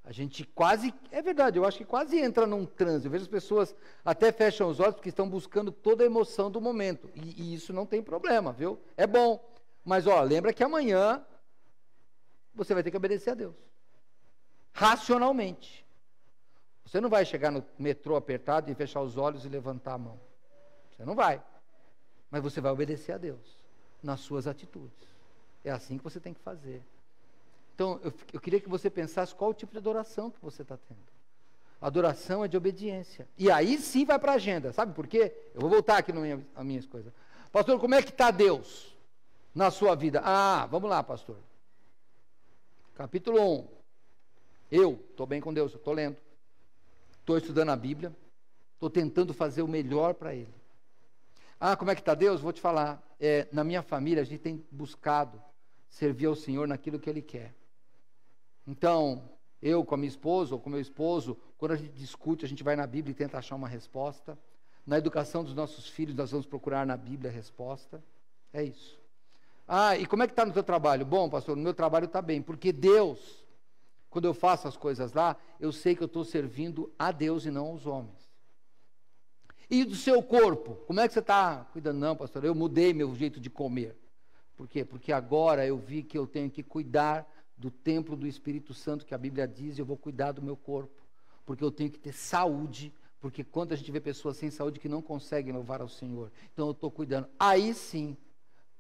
A gente quase, é verdade, eu acho que quase entra num transe. Eu vejo as pessoas até fecham os olhos porque estão buscando toda a emoção do momento, e isso não tem problema, viu? É bom. Mas, lembra que amanhã você vai ter que obedecer a Deus. Racionalmente. Você não vai chegar no metrô apertado e fechar os olhos e levantar a mão. Você não vai. Mas você vai obedecer a Deus nas suas atitudes. É assim que você tem que fazer. Então, eu queria que você pensasse qual o tipo de adoração que você está tendo. A adoração é de obediência. E aí sim vai para a agenda. Sabe por quê? Eu vou voltar aqui nas minhas coisas. Pastor, como é que está Deus na sua vida? Vamos lá, pastor. Capítulo 1. Eu estou bem com Deus, estou lendo. Estou estudando a Bíblia. Estou tentando fazer o melhor para Ele. Como é que está Deus? Vou te falar. Na minha família, a gente tem buscado servir ao Senhor naquilo que Ele quer. Então, eu com a minha esposa ou com o meu esposo, quando a gente discute, a gente vai na Bíblia e tenta achar uma resposta. Na educação dos nossos filhos, nós vamos procurar na Bíblia a resposta. É isso. E como é que está no teu trabalho? Bom, pastor, no meu trabalho está bem, porque Deus, quando eu faço as coisas lá, eu sei que eu estou servindo a Deus e não aos homens. E do seu corpo, como é que você está cuidando? Não, pastor, eu mudei meu jeito de comer. Por quê? Porque agora eu vi que eu tenho que cuidar do templo do Espírito Santo, que a Bíblia diz, e eu vou cuidar do meu corpo, porque eu tenho que ter saúde, porque quando a gente vê pessoas sem saúde que não conseguem louvar ao Senhor, então eu estou cuidando. Aí sim,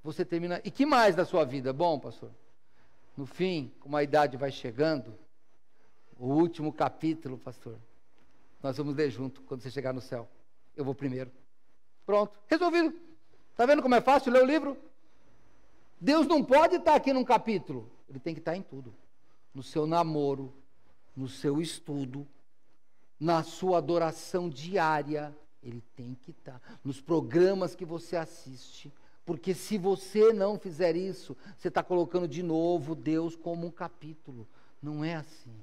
você termina. E que mais da sua vida? Bom, pastor, no fim, como a idade vai chegando, o último capítulo, pastor, nós vamos ler junto quando você chegar no céu. eu vou primeiro. Pronto, resolvido. Está vendo como é fácil ler o livro? Deus não pode estar aqui num capítulo, ele tem que estar em tudo. No seu namoro, no seu estudo, na sua adoração diária, ele tem que estar. Nos programas que você assiste, porque se você não fizer isso, você está colocando de novo Deus como um capítulo. Não é assim.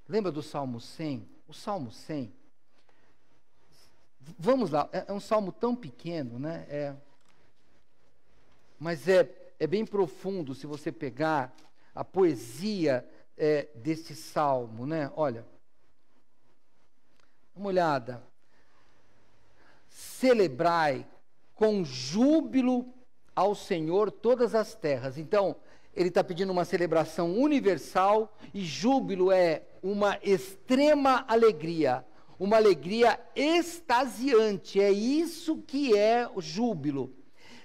Lembra do Salmo 100? O Salmo 100, vamos lá, é um salmo tão pequeno, né? Mas é bem profundo se você pegar a poesia deste salmo, né? Olha, dá uma olhada. Celebrai com júbilo ao Senhor todas as terras. Então, ele está pedindo uma celebração universal, e júbilo é uma extrema alegria, uma alegria extasiante. É isso que é o júbilo.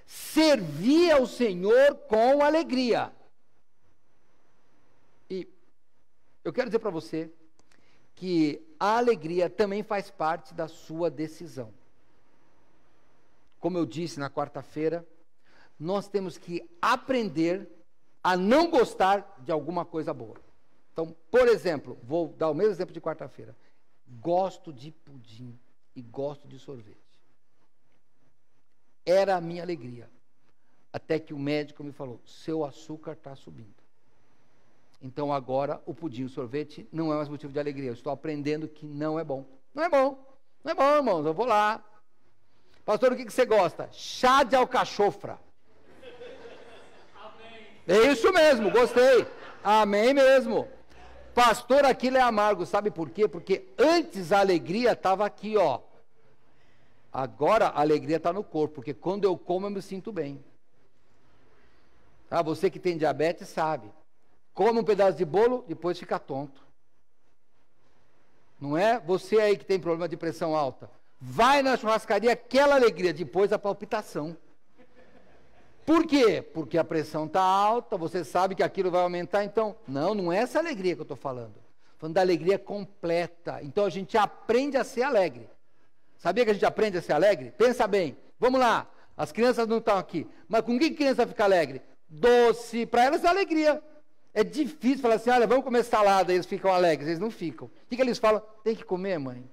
Servir ao Senhor com alegria. E eu quero dizer para você que a alegria também faz parte da sua decisão. Como eu disse na quarta-feira, nós temos que aprender a não gostar de alguma coisa boa. Então, por exemplo, vou dar o mesmo exemplo de quarta-feira. Gosto de pudim e gosto de sorvete. Era a minha alegria. Até que o médico me falou, seu açúcar está subindo. Então agora o pudim e o sorvete não é mais motivo de alegria. Eu estou aprendendo que não é bom. Não é bom. Não é bom, irmãos. Eu vou lá. Pastor, o que você gosta? Chá de alcachofra. É isso mesmo, gostei. Amém mesmo. Pastor, aquilo é amargo, sabe por quê? Porque antes a alegria estava aqui, ó. Agora a alegria está no corpo, porque quando eu como eu me sinto bem. Ah, você que tem diabetes sabe. Come um pedaço de bolo, depois fica tonto. Não é? Você aí que tem problema de pressão alta. Vai na churrascaria, aquela alegria, depois a palpitação. Por quê? Porque a pressão está alta, você sabe que aquilo vai aumentar, então... Não é essa alegria que eu estou falando. Falando da alegria completa. Então a gente aprende a ser alegre. Sabia que a gente aprende a ser alegre? Pensa bem. Vamos lá. As crianças não estão aqui. Mas com que criança fica alegre? Doce. Para elas é alegria. É difícil falar assim, olha, vamos comer salada. Eles ficam alegres. Eles não ficam. O que eles falam? Tem que comer, mãe.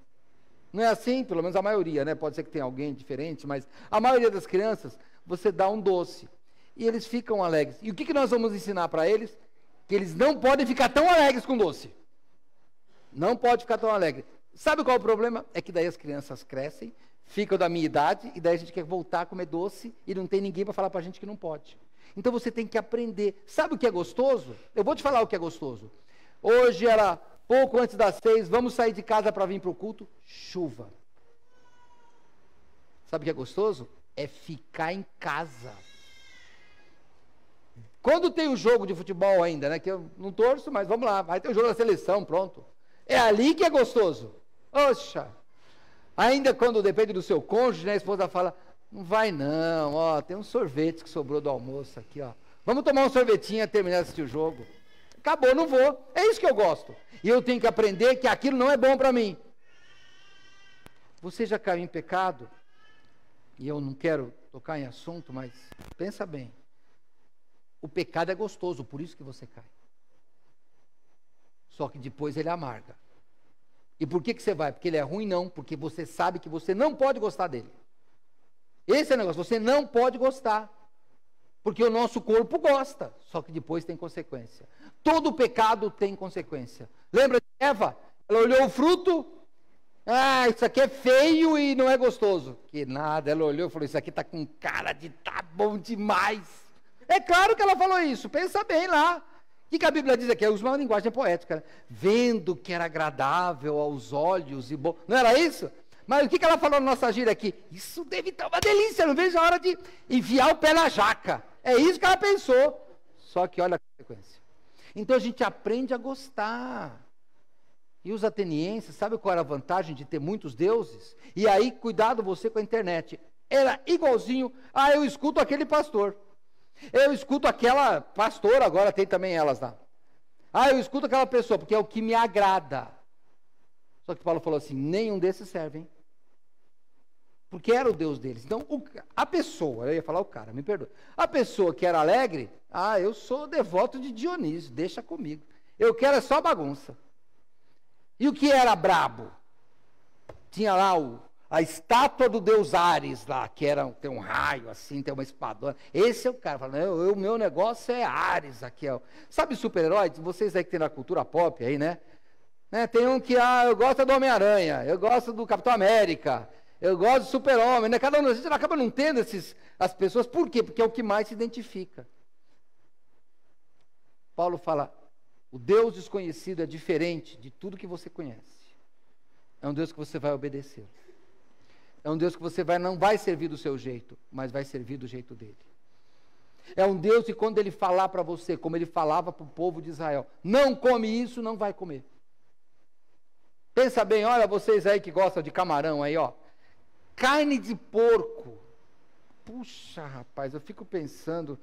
Não é assim? Pelo menos a maioria, né? Pode ser que tenha alguém diferente, mas a maioria das crianças... Você dá um doce, e eles ficam alegres. E o que nós vamos ensinar para eles? Que eles não podem ficar tão alegres com doce. Não pode ficar tão alegre. Sabe qual é o problema? É que daí as crianças crescem, ficam da minha idade, e daí a gente quer voltar a comer doce, e não tem ninguém para falar para a gente que não pode. Então você tem que aprender. Sabe o que é gostoso? Eu vou te falar o que é gostoso. Hoje era pouco antes das 6, vamos sair de casa para vir para o culto. Chuva. Sabe o que é gostoso? É ficar em casa. Quando tem o jogo de futebol ainda, né? Que eu não torço, mas vamos lá, vai ter o jogo da seleção, pronto. É ali que é gostoso. Oxa! Ainda quando depende do seu cônjuge, né? A esposa fala, não vai não, ó, tem um sorvete que sobrou do almoço aqui, ó. Vamos tomar um sorvetinho e terminar de assistir o jogo. Acabou, não vou. É isso que eu gosto. E eu tenho que aprender que aquilo não é bom para mim. Você já caiu em pecado? E eu não quero tocar em assunto, mas pensa bem. O pecado é gostoso, por isso que você cai. Só que depois ele amarga. E por que você vai? Porque ele é ruim? Não, porque você sabe que você não pode gostar dele. Esse é o negócio, você não pode gostar. Porque o nosso corpo gosta, só que depois tem consequência. Todo pecado tem consequência. Lembra de Eva? Ela olhou o fruto... Ah, isso aqui é feio e não é gostoso. Que nada, ela olhou e falou, isso aqui está com cara de tá bom demais. É claro que ela falou isso, pensa bem lá. O que a Bíblia diz aqui? Usa uma linguagem poética, né? Vendo que era agradável aos olhos e bom. Não era isso? Mas o que ela falou na nossa gíria aqui? Isso deve estar uma delícia, não vejo a hora de enfiar o pé na jaca. É isso que ela pensou. Só que olha a consequência. Então a gente aprende a gostar. E os atenienses, sabe qual era a vantagem de ter muitos deuses? E aí, cuidado você com a internet. Era igualzinho, eu escuto aquele pastor. Eu escuto aquela pastora, agora tem também elas lá. Eu escuto aquela pessoa, porque é o que me agrada. Só que Paulo falou assim, nenhum desses serve, hein? porque era o Deus deles. Então, a pessoa, eu ia falar o cara, me perdoe. A pessoa que era alegre, eu sou devoto de Dionísio, deixa comigo. Eu quero é só bagunça. E o que era brabo? Tinha lá a estátua do deus Ares lá, que tem um raio assim, tem uma espadona. Esse é o cara, fala, o meu negócio é Ares aqui. Sabe super-herói? Vocês aí que tem na cultura pop aí, né? Tem um que, eu gosto do Homem-Aranha, eu gosto do Capitão América, eu gosto do Super-Homem, né? Cada um, a gente acaba não tendo as pessoas, por quê? Porque é o que mais se identifica. Paulo fala, o Deus desconhecido é diferente de tudo que você conhece. É um Deus que você vai obedecer. É um Deus que você não vai servir do seu jeito, mas vai servir do jeito dele. É um Deus que quando ele falar para você, como ele falava para o povo de Israel, não come isso, não vai comer. Pensa bem, olha vocês aí que gostam de camarão aí, carne de porco. Puxa, rapaz, eu fico pensando,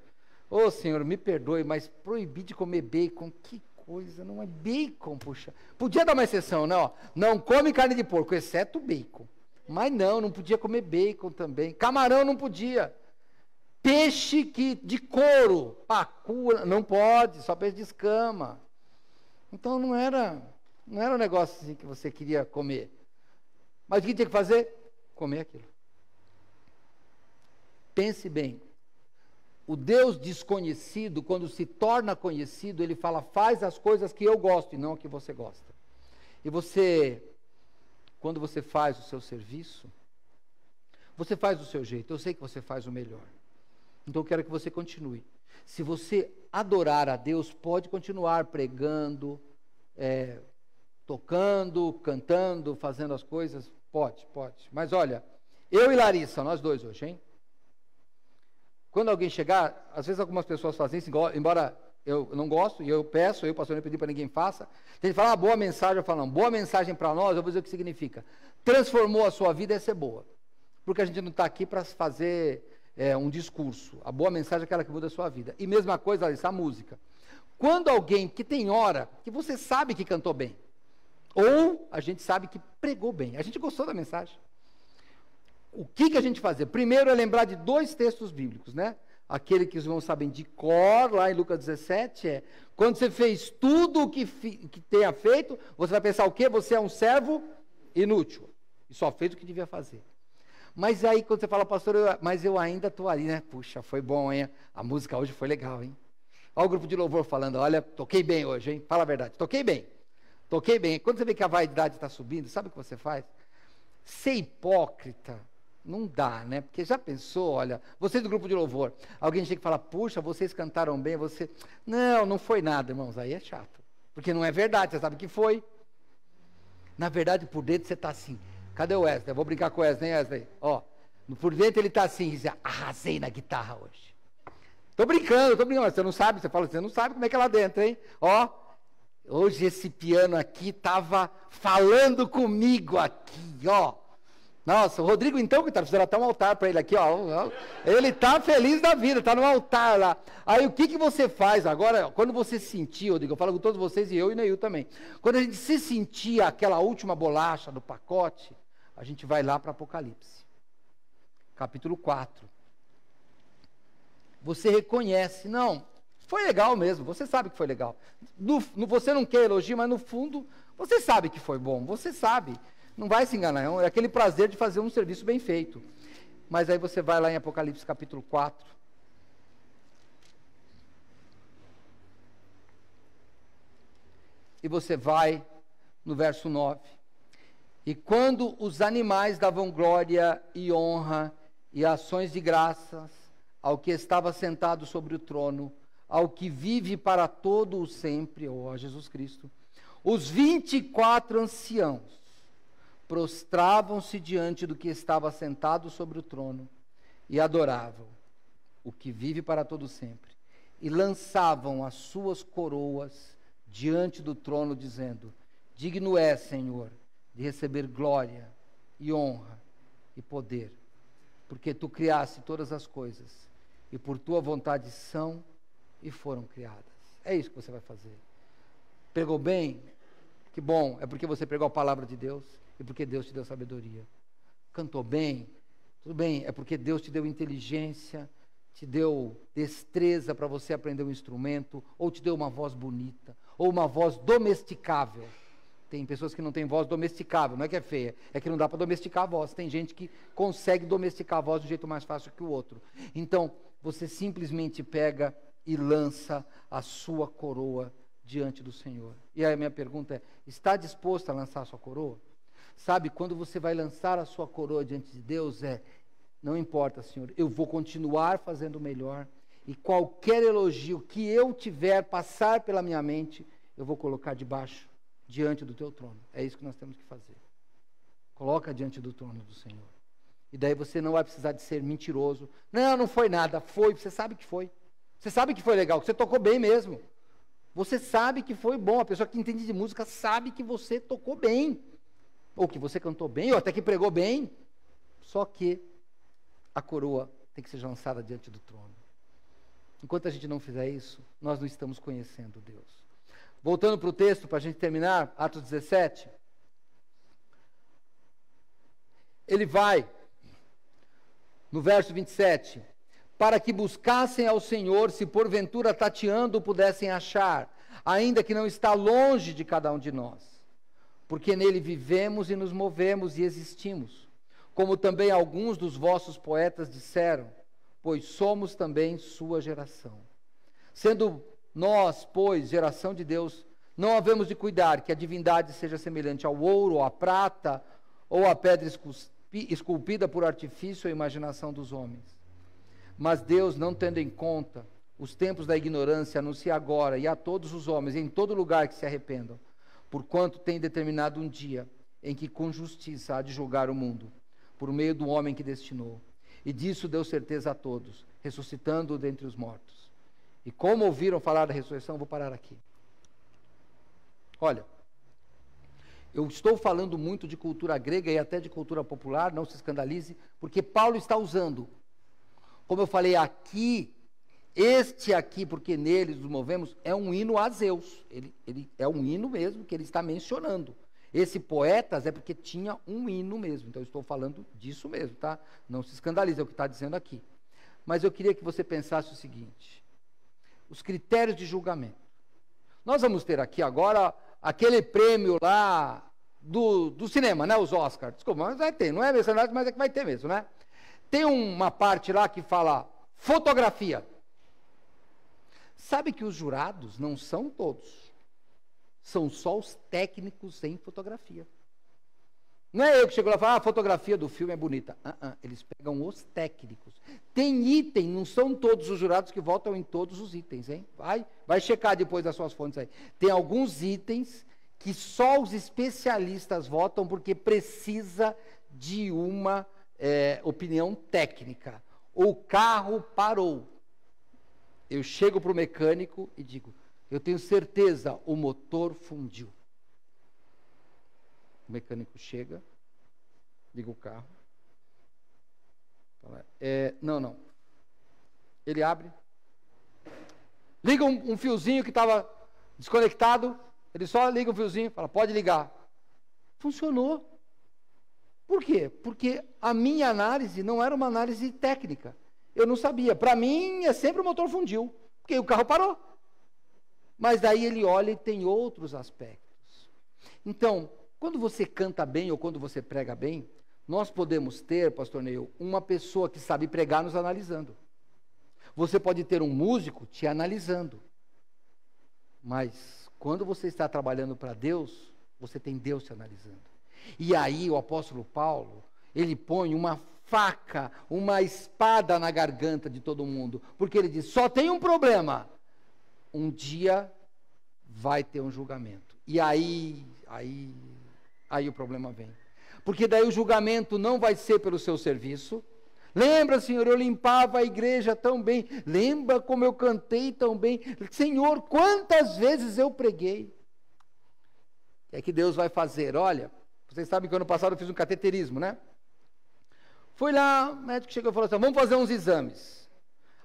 Senhor, me perdoe, mas proibir de comer bacon, que coisa, não é bacon, puxa. Podia dar uma exceção, né? Não come carne de porco, exceto bacon. Mas não podia comer bacon também. Camarão não podia. Peixe de couro, pacura, não pode, só peixe de escama. Então não era um negócio assim que você queria comer. Mas o que tinha que fazer? Comer aquilo. Pense bem. O Deus desconhecido, quando se torna conhecido, ele fala, faz as coisas que eu gosto e não a que você gosta. E você, quando você faz o seu serviço, você faz do seu jeito. Eu sei que você faz o melhor. Então eu quero que você continue. Se você adorar a Deus, pode continuar pregando, tocando, cantando, fazendo as coisas. Pode. Mas olha, eu e Larissa, nós dois hoje, hein? Quando alguém chegar, às vezes algumas pessoas fazem isso, embora eu não gosto, e eu peço, eu pastor, não pedi para ninguém faça. Tem que falar boa mensagem, eu falo, não, boa mensagem para nós, eu vou dizer o que significa. Transformou a sua vida, essa é boa. Porque a gente não está aqui para fazer um discurso. A boa mensagem é aquela que muda a sua vida. E mesma coisa, Larissa, a música. Quando alguém, que tem hora, que você sabe que cantou bem, ou a gente sabe que pregou bem, a gente gostou da mensagem. O que a gente fazia? Primeiro é lembrar de 2 textos bíblicos, né? Aquele que os irmãos sabem de cor, lá em Lucas 17, quando você fez tudo o que tenha feito, você vai pensar o quê? Você é um servo inútil, e só fez o que devia fazer. Mas aí quando você fala, pastor, mas eu ainda estou ali, né? Puxa, foi bom, hein? A música hoje foi legal, hein? Olha o grupo de louvor falando, olha, toquei bem hoje, hein? Fala a verdade, toquei bem. Quando você vê que a vaidade está subindo, sabe o que você faz? Ser hipócrita não dá, né? Porque já pensou, olha, vocês do grupo de louvor, alguém chega e fala, puxa, vocês cantaram bem, não foi nada, irmãos, aí é chato. Porque não é verdade, você sabe que foi. Na verdade, por dentro você está assim, cadê o Wesley? Eu vou brincar com o Wesley, hein, Wesley? Por dentro ele está assim, diz, arrasei na guitarra hoje. Estou brincando, mas você não sabe, você não sabe como é que é lá dentro, hein? Hoje esse piano aqui estava falando comigo aqui, Nossa, o Rodrigo então, que precisa até um altar para ele aqui, ele está feliz da vida, está no altar lá. Aí o que você faz agora, quando você sentir, Rodrigo, eu falo com todos vocês e eu e Neil também. Quando a gente se sentir aquela última bolacha do pacote, a gente vai lá para Apocalipse, capítulo 4. Você reconhece, não, foi legal mesmo, você sabe que foi legal. Você não quer elogio, mas no fundo, você sabe que foi bom, você sabe. Não vai se enganar, é aquele prazer de fazer um serviço bem feito. Mas aí você vai lá em Apocalipse capítulo 4. E você vai no verso 9. E quando os animais davam glória e honra e ações de graças ao que estava sentado sobre o trono, ao que vive para todo o sempre, a Jesus Cristo, os 24 anciãos prostravam-se diante do que estava sentado sobre o trono e adoravam o que vive para todo sempre, e lançavam as suas coroas diante do trono, dizendo, digno é, Senhor, de receber glória e honra e poder, porque tu criaste todas as coisas, e por tua vontade são e foram criadas. É isso que você vai fazer. Pregou bem? Que bom, é porque você pregou a palavra de Deus, e porque Deus te deu sabedoria. Cantou bem, Tudo bem, é porque Deus te deu inteligência, te deu destreza para você aprender um instrumento, ou te deu uma voz bonita, ou uma voz domesticável. Tem pessoas que não têm voz domesticável, não é que é feia, é que não dá para domesticar a voz. Tem gente que consegue domesticar a voz de um jeito mais fácil que o outro. Então, você simplesmente pega e lança a sua coroa diante do Senhor. E aí a minha pergunta é, está disposto a lançar a sua coroa? Sabe, quando você vai lançar a sua coroa diante de Deus, não importa, Senhor, eu vou continuar fazendo o melhor, e qualquer elogio que eu tiver passar pela minha mente, eu vou colocar diante do teu trono. É isso que nós temos que fazer. Coloca diante do trono do Senhor. E daí você não vai precisar de ser mentiroso. Não foi nada. Foi, você sabe que foi. Você sabe que foi legal, que você tocou bem mesmo. Você sabe que foi bom. A pessoa que entende de música sabe que você tocou bem. Ou que você cantou bem, ou até que pregou bem. Só que a coroa tem que ser lançada diante do trono. Enquanto a gente não fizer isso, nós não estamos conhecendo Deus. Voltando para o texto, para a gente terminar, Atos 17. Ele vai, no verso 27, para que buscassem ao Senhor, se porventura tateando o pudessem achar, ainda que não está longe de cada um de nós, porque nele vivemos e nos movemos e existimos, como também alguns dos vossos poetas disseram, pois somos também sua geração. Sendo nós, pois, geração de Deus, não havemos de cuidar que a divindade seja semelhante ao ouro, ou à prata, ou à pedra esculpida por artifício ou imaginação dos homens. Mas Deus, não tendo em conta os tempos da ignorância, anuncia agora e a todos os homens, em todo lugar, que se arrependam, porquanto tem determinado um dia em que com justiça há de julgar o mundo, por meio do homem que destinou. E disso deu certeza a todos, ressuscitando-o dentre os mortos. E como ouviram falar da ressurreição, vou parar aqui. Olha, eu estou falando muito de cultura grega e até de cultura popular, não se escandalize, porque Paulo está usando, como eu falei aqui, este aqui, porque neles nos movemos, é um hino a Zeus. Ele é um hino mesmo que ele está mencionando. Esse Poetas é porque tinha um hino mesmo, então eu estou falando disso mesmo, tá? Não se escandalize, é o que está dizendo aqui. Mas eu queria que você pensasse o seguinte, os critérios de julgamento. Nós vamos ter aqui agora aquele prêmio lá do cinema, né? Os Oscars. Desculpa, mas vai ter, não é mercenário, mas é que vai ter mesmo, né? Tem uma parte lá que fala fotografia. Sabe que os jurados não são todos. São só os técnicos em fotografia. Não é eu que chego lá e falo, a fotografia do filme é bonita. Eles pegam os técnicos. Tem item, não são todos os jurados que votam em todos os itens, hein? Vai checar depois das suas fontes aí. Tem alguns itens que só os especialistas votam porque precisa de uma opinião técnica. O carro parou. Eu chego para o mecânico e digo, eu tenho certeza, o motor fundiu. O mecânico chega, liga o carro. Fala, não. Ele abre, liga um fiozinho que estava desconectado, ele só liga o fiozinho, fala, pode ligar. Funcionou. Por quê? Porque a minha análise não era uma análise técnica. Eu não sabia. Para mim, é sempre o motor fundiu, porque o carro parou. Mas daí ele olha e tem outros aspectos. Então, quando você canta bem ou quando você prega bem, nós podemos ter, pastor Neil, uma pessoa que sabe pregar nos analisando. Você pode ter um músico te analisando. Mas quando você está trabalhando para Deus, você tem Deus te analisando. E aí o apóstolo Paulo, ele põe uma faca, uma espada na garganta de todo mundo, porque ele diz, só tem um problema, um dia vai ter um julgamento. E aí o problema vem. Porque daí o julgamento não vai ser pelo seu serviço. Lembra, Senhor, eu limpava a igreja tão bem. Lembra como eu cantei tão bem. Senhor, quantas vezes eu preguei. O que é que Deus vai fazer? Olha, vocês sabem que ano passado eu fiz um cateterismo, né? Fui lá, o médico chegou e falou assim, vamos fazer uns exames.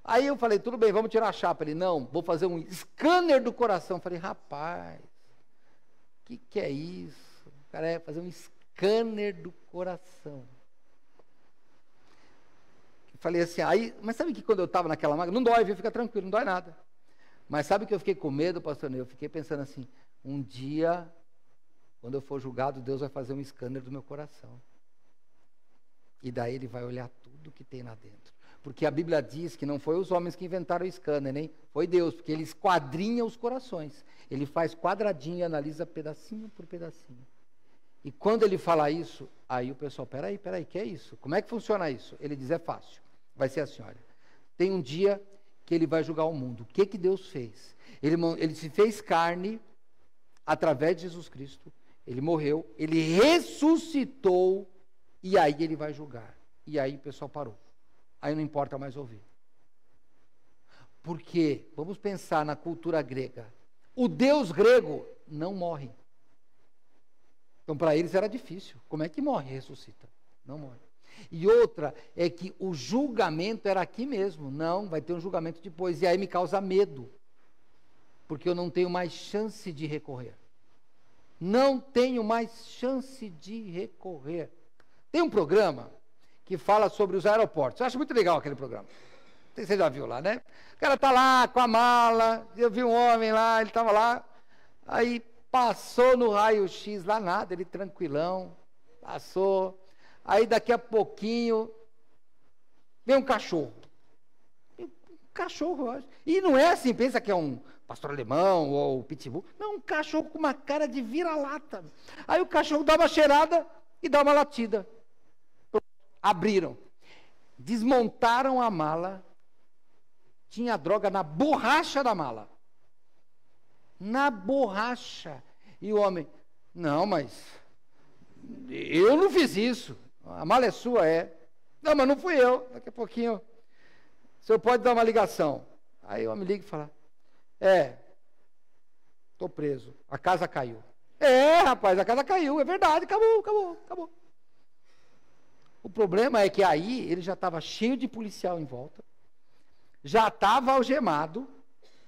Aí eu falei, tudo bem, vamos tirar a chapa. Ele, não, vou fazer um scanner do coração. Eu falei, rapaz, o que é isso? O cara é fazer um scanner do coração. Falei assim, aí, mas sabe que quando eu estava naquela máquina, não dói, viu? Fica tranquilo, não dói nada. Mas sabe que eu fiquei com medo, pastor Ney? Eu fiquei pensando assim, um dia, quando eu for julgado, Deus vai fazer um scanner do meu coração. E daí ele vai olhar tudo que tem lá dentro. Porque a Bíblia diz que não foi os homens que inventaram o scanner, nem foi Deus, porque ele esquadrinha os corações. Ele faz quadradinho e analisa pedacinho por pedacinho. E quando ele fala isso, aí o pessoal, peraí, que é isso? Como é que funciona isso? Ele diz, é fácil. Vai ser assim, olha, tem um dia que ele vai julgar o mundo. O que Deus fez? Ele se fez carne através de Jesus Cristo. Ele morreu, ele ressuscitou, e aí ele vai julgar. E aí o pessoal parou. Aí não importa mais ouvir. Porque, vamos pensar na cultura grega. O Deus grego não morre. Então para eles era difícil. Como é que morre e ressuscita? Não morre. E outra é que o julgamento era aqui mesmo. Não, vai ter um julgamento depois. E aí me causa medo. Porque eu não tenho mais chance de recorrer. Não tenho mais chance de recorrer. Tem um programa que fala sobre os aeroportos. Eu acho muito legal aquele programa. Você já viu lá, né? O cara está lá com a mala. Eu vi um homem lá, ele estava lá. Aí passou no raio-x lá nada, ele tranquilão. Passou. Aí daqui a pouquinho vem um cachorro. Um cachorro, eu acho. E não é assim, pensa que é um pastor alemão ou pitbull. Não, um cachorro com uma cara de vira-lata. Aí o cachorro dá uma cheirada e dá uma latida. Abriram. Desmontaram a mala. Tinha droga na borracha da mala. Na borracha. E o homem, não, mas eu não fiz isso. A mala é sua, é. Não, mas não fui eu. Daqui a pouquinho, o senhor pode dar uma ligação. Aí o homem liga e fala, estou preso. A casa caiu. Rapaz, a casa caiu. É verdade, acabou. O problema é que aí ele já estava cheio de policial em volta. Já estava algemado.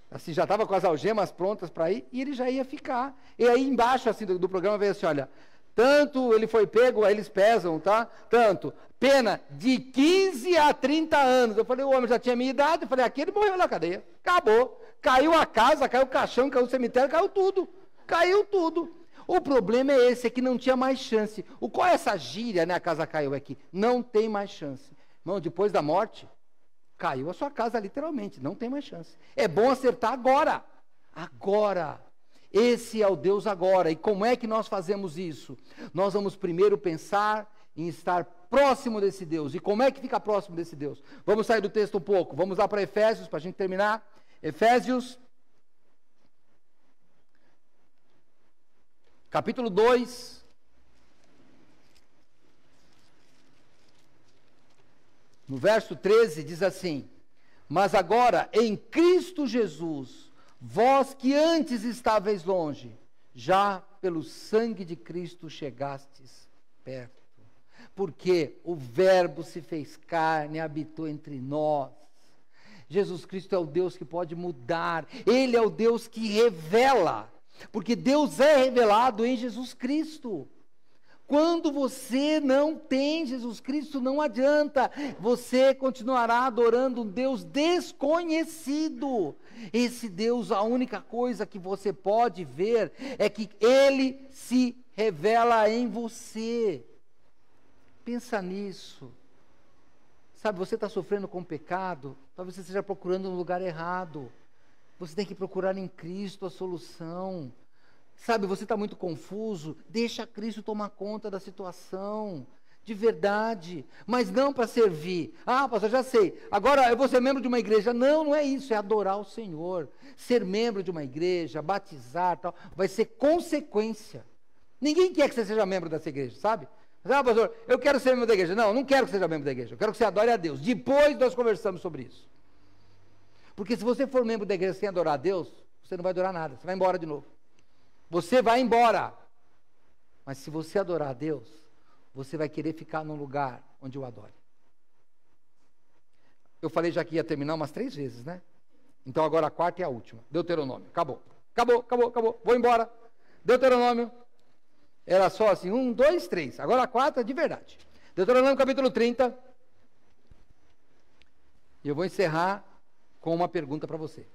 Assim, já estava com as algemas prontas para ir. E ele já ia ficar. E aí embaixo assim, do programa veio assim, olha... Tanto ele foi pego, aí eles pesam, tá? Tanto, pena de 15 a 30 anos. Eu falei, o homem já tinha minha idade. Eu falei, aqui ele morreu na cadeia. Acabou. Caiu a casa, caiu o caixão, caiu o cemitério, caiu tudo. Caiu tudo. O problema é esse, é que não tinha mais chance. Qual é essa gíria, né? A casa caiu aqui. Não tem mais chance. Irmão, depois da morte, caiu a sua casa literalmente. Não tem mais chance. É bom acertar agora. Agora. Esse é o Deus agora. E como é que nós fazemos isso? Nós vamos primeiro pensar em estar próximo desse Deus. E como é que fica próximo desse Deus? Vamos sair do texto um pouco. Vamos lá para Efésios, para a gente terminar. Efésios, capítulo 2. No verso 13 diz assim: mas agora em Cristo Jesus, vós que antes estáveis longe, já pelo sangue de Cristo chegastes perto. Porque o Verbo se fez carne e habitou entre nós. Jesus Cristo é o Deus que pode mudar. Ele é o Deus que revela. Porque Deus é revelado em Jesus Cristo. Quando você não tem Jesus Cristo, não adianta. Você continuará adorando um Deus desconhecido. Esse Deus, a única coisa que você pode ver é que Ele se revela em você. Pensa nisso. Sabe, você está sofrendo com pecado, talvez você esteja procurando no lugar errado. Você tem que procurar em Cristo a solução. Sabe, você está muito confuso, deixa Cristo tomar conta da situação, de verdade, mas não para servir. Ah, pastor, já sei, agora eu vou ser membro de uma igreja. Não, não é isso, é adorar o Senhor. Ser membro de uma igreja, batizar, tal, vai ser consequência. Ninguém quer que você seja membro dessa igreja, sabe? Ah, pastor, eu quero ser membro da igreja. Não quero que seja membro da igreja, eu quero que você adore a Deus. Depois nós conversamos sobre isso. Porque se você for membro da igreja sem adorar a Deus, você não vai adorar nada, você vai embora de novo. Você vai embora. Mas se você adorar a Deus, você vai querer ficar num lugar onde o adore. Eu falei já que ia terminar umas 3 vezes, né? Então agora a quarta e a última. Deuteronômio. Acabou. Vou embora. Deuteronômio. Era só assim, 1, 2, 3. Agora a quarta de verdade. Deuteronômio capítulo 30. E eu vou encerrar com uma pergunta para você.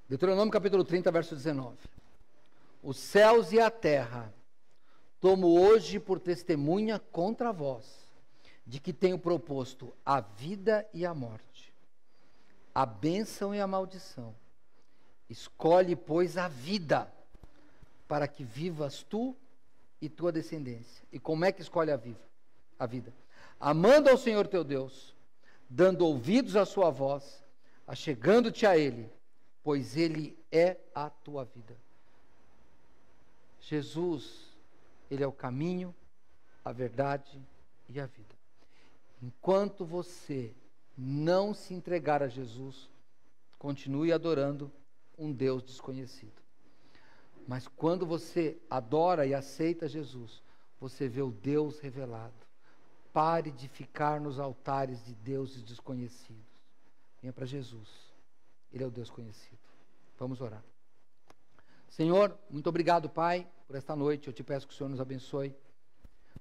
Deuteronômio capítulo 30, verso 19. Os céus e a terra tomo hoje por testemunha contra vós, de que tenho proposto a vida e a morte, a bênção e a maldição. Escolhe, pois, a vida, para que vivas tu e tua descendência. E como é que escolhe a vida? Amando ao Senhor teu Deus, dando ouvidos à sua voz, achegando-te a Ele, pois Ele é a tua vida. Jesus, Ele é o caminho, a verdade e a vida. Enquanto você não se entregar a Jesus, continue adorando um Deus desconhecido. Mas quando você adora e aceita Jesus, você vê o Deus revelado. Pare de ficar nos altares de deuses desconhecidos. Venha para Jesus. Ele é o Deus conhecido. Vamos orar. Senhor, muito obrigado, Pai, por esta noite. Eu te peço que o Senhor nos abençoe.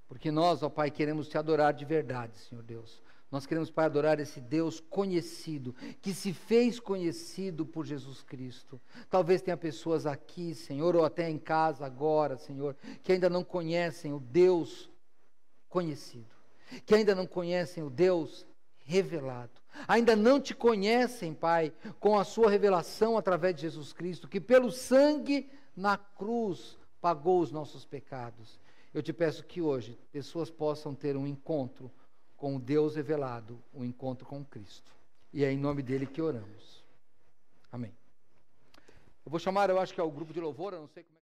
Porque nós, ó Pai, queremos te adorar de verdade, Senhor Deus. Nós queremos, Pai, adorar esse Deus conhecido, que se fez conhecido por Jesus Cristo. Talvez tenha pessoas aqui, Senhor, ou até em casa agora, Senhor, que ainda não conhecem o Deus conhecido, que ainda não conhecem o Deus revelado, ainda não te conhecem, Pai, com a sua revelação através de Jesus Cristo, que pelo sangue na cruz pagou os nossos pecados. Eu te peço que hoje pessoas possam ter um encontro com o Deus revelado, um encontro com Cristo. E é em nome dele que oramos. Amém. Eu vou chamar, eu acho que é o grupo de louvor, eu não sei como é.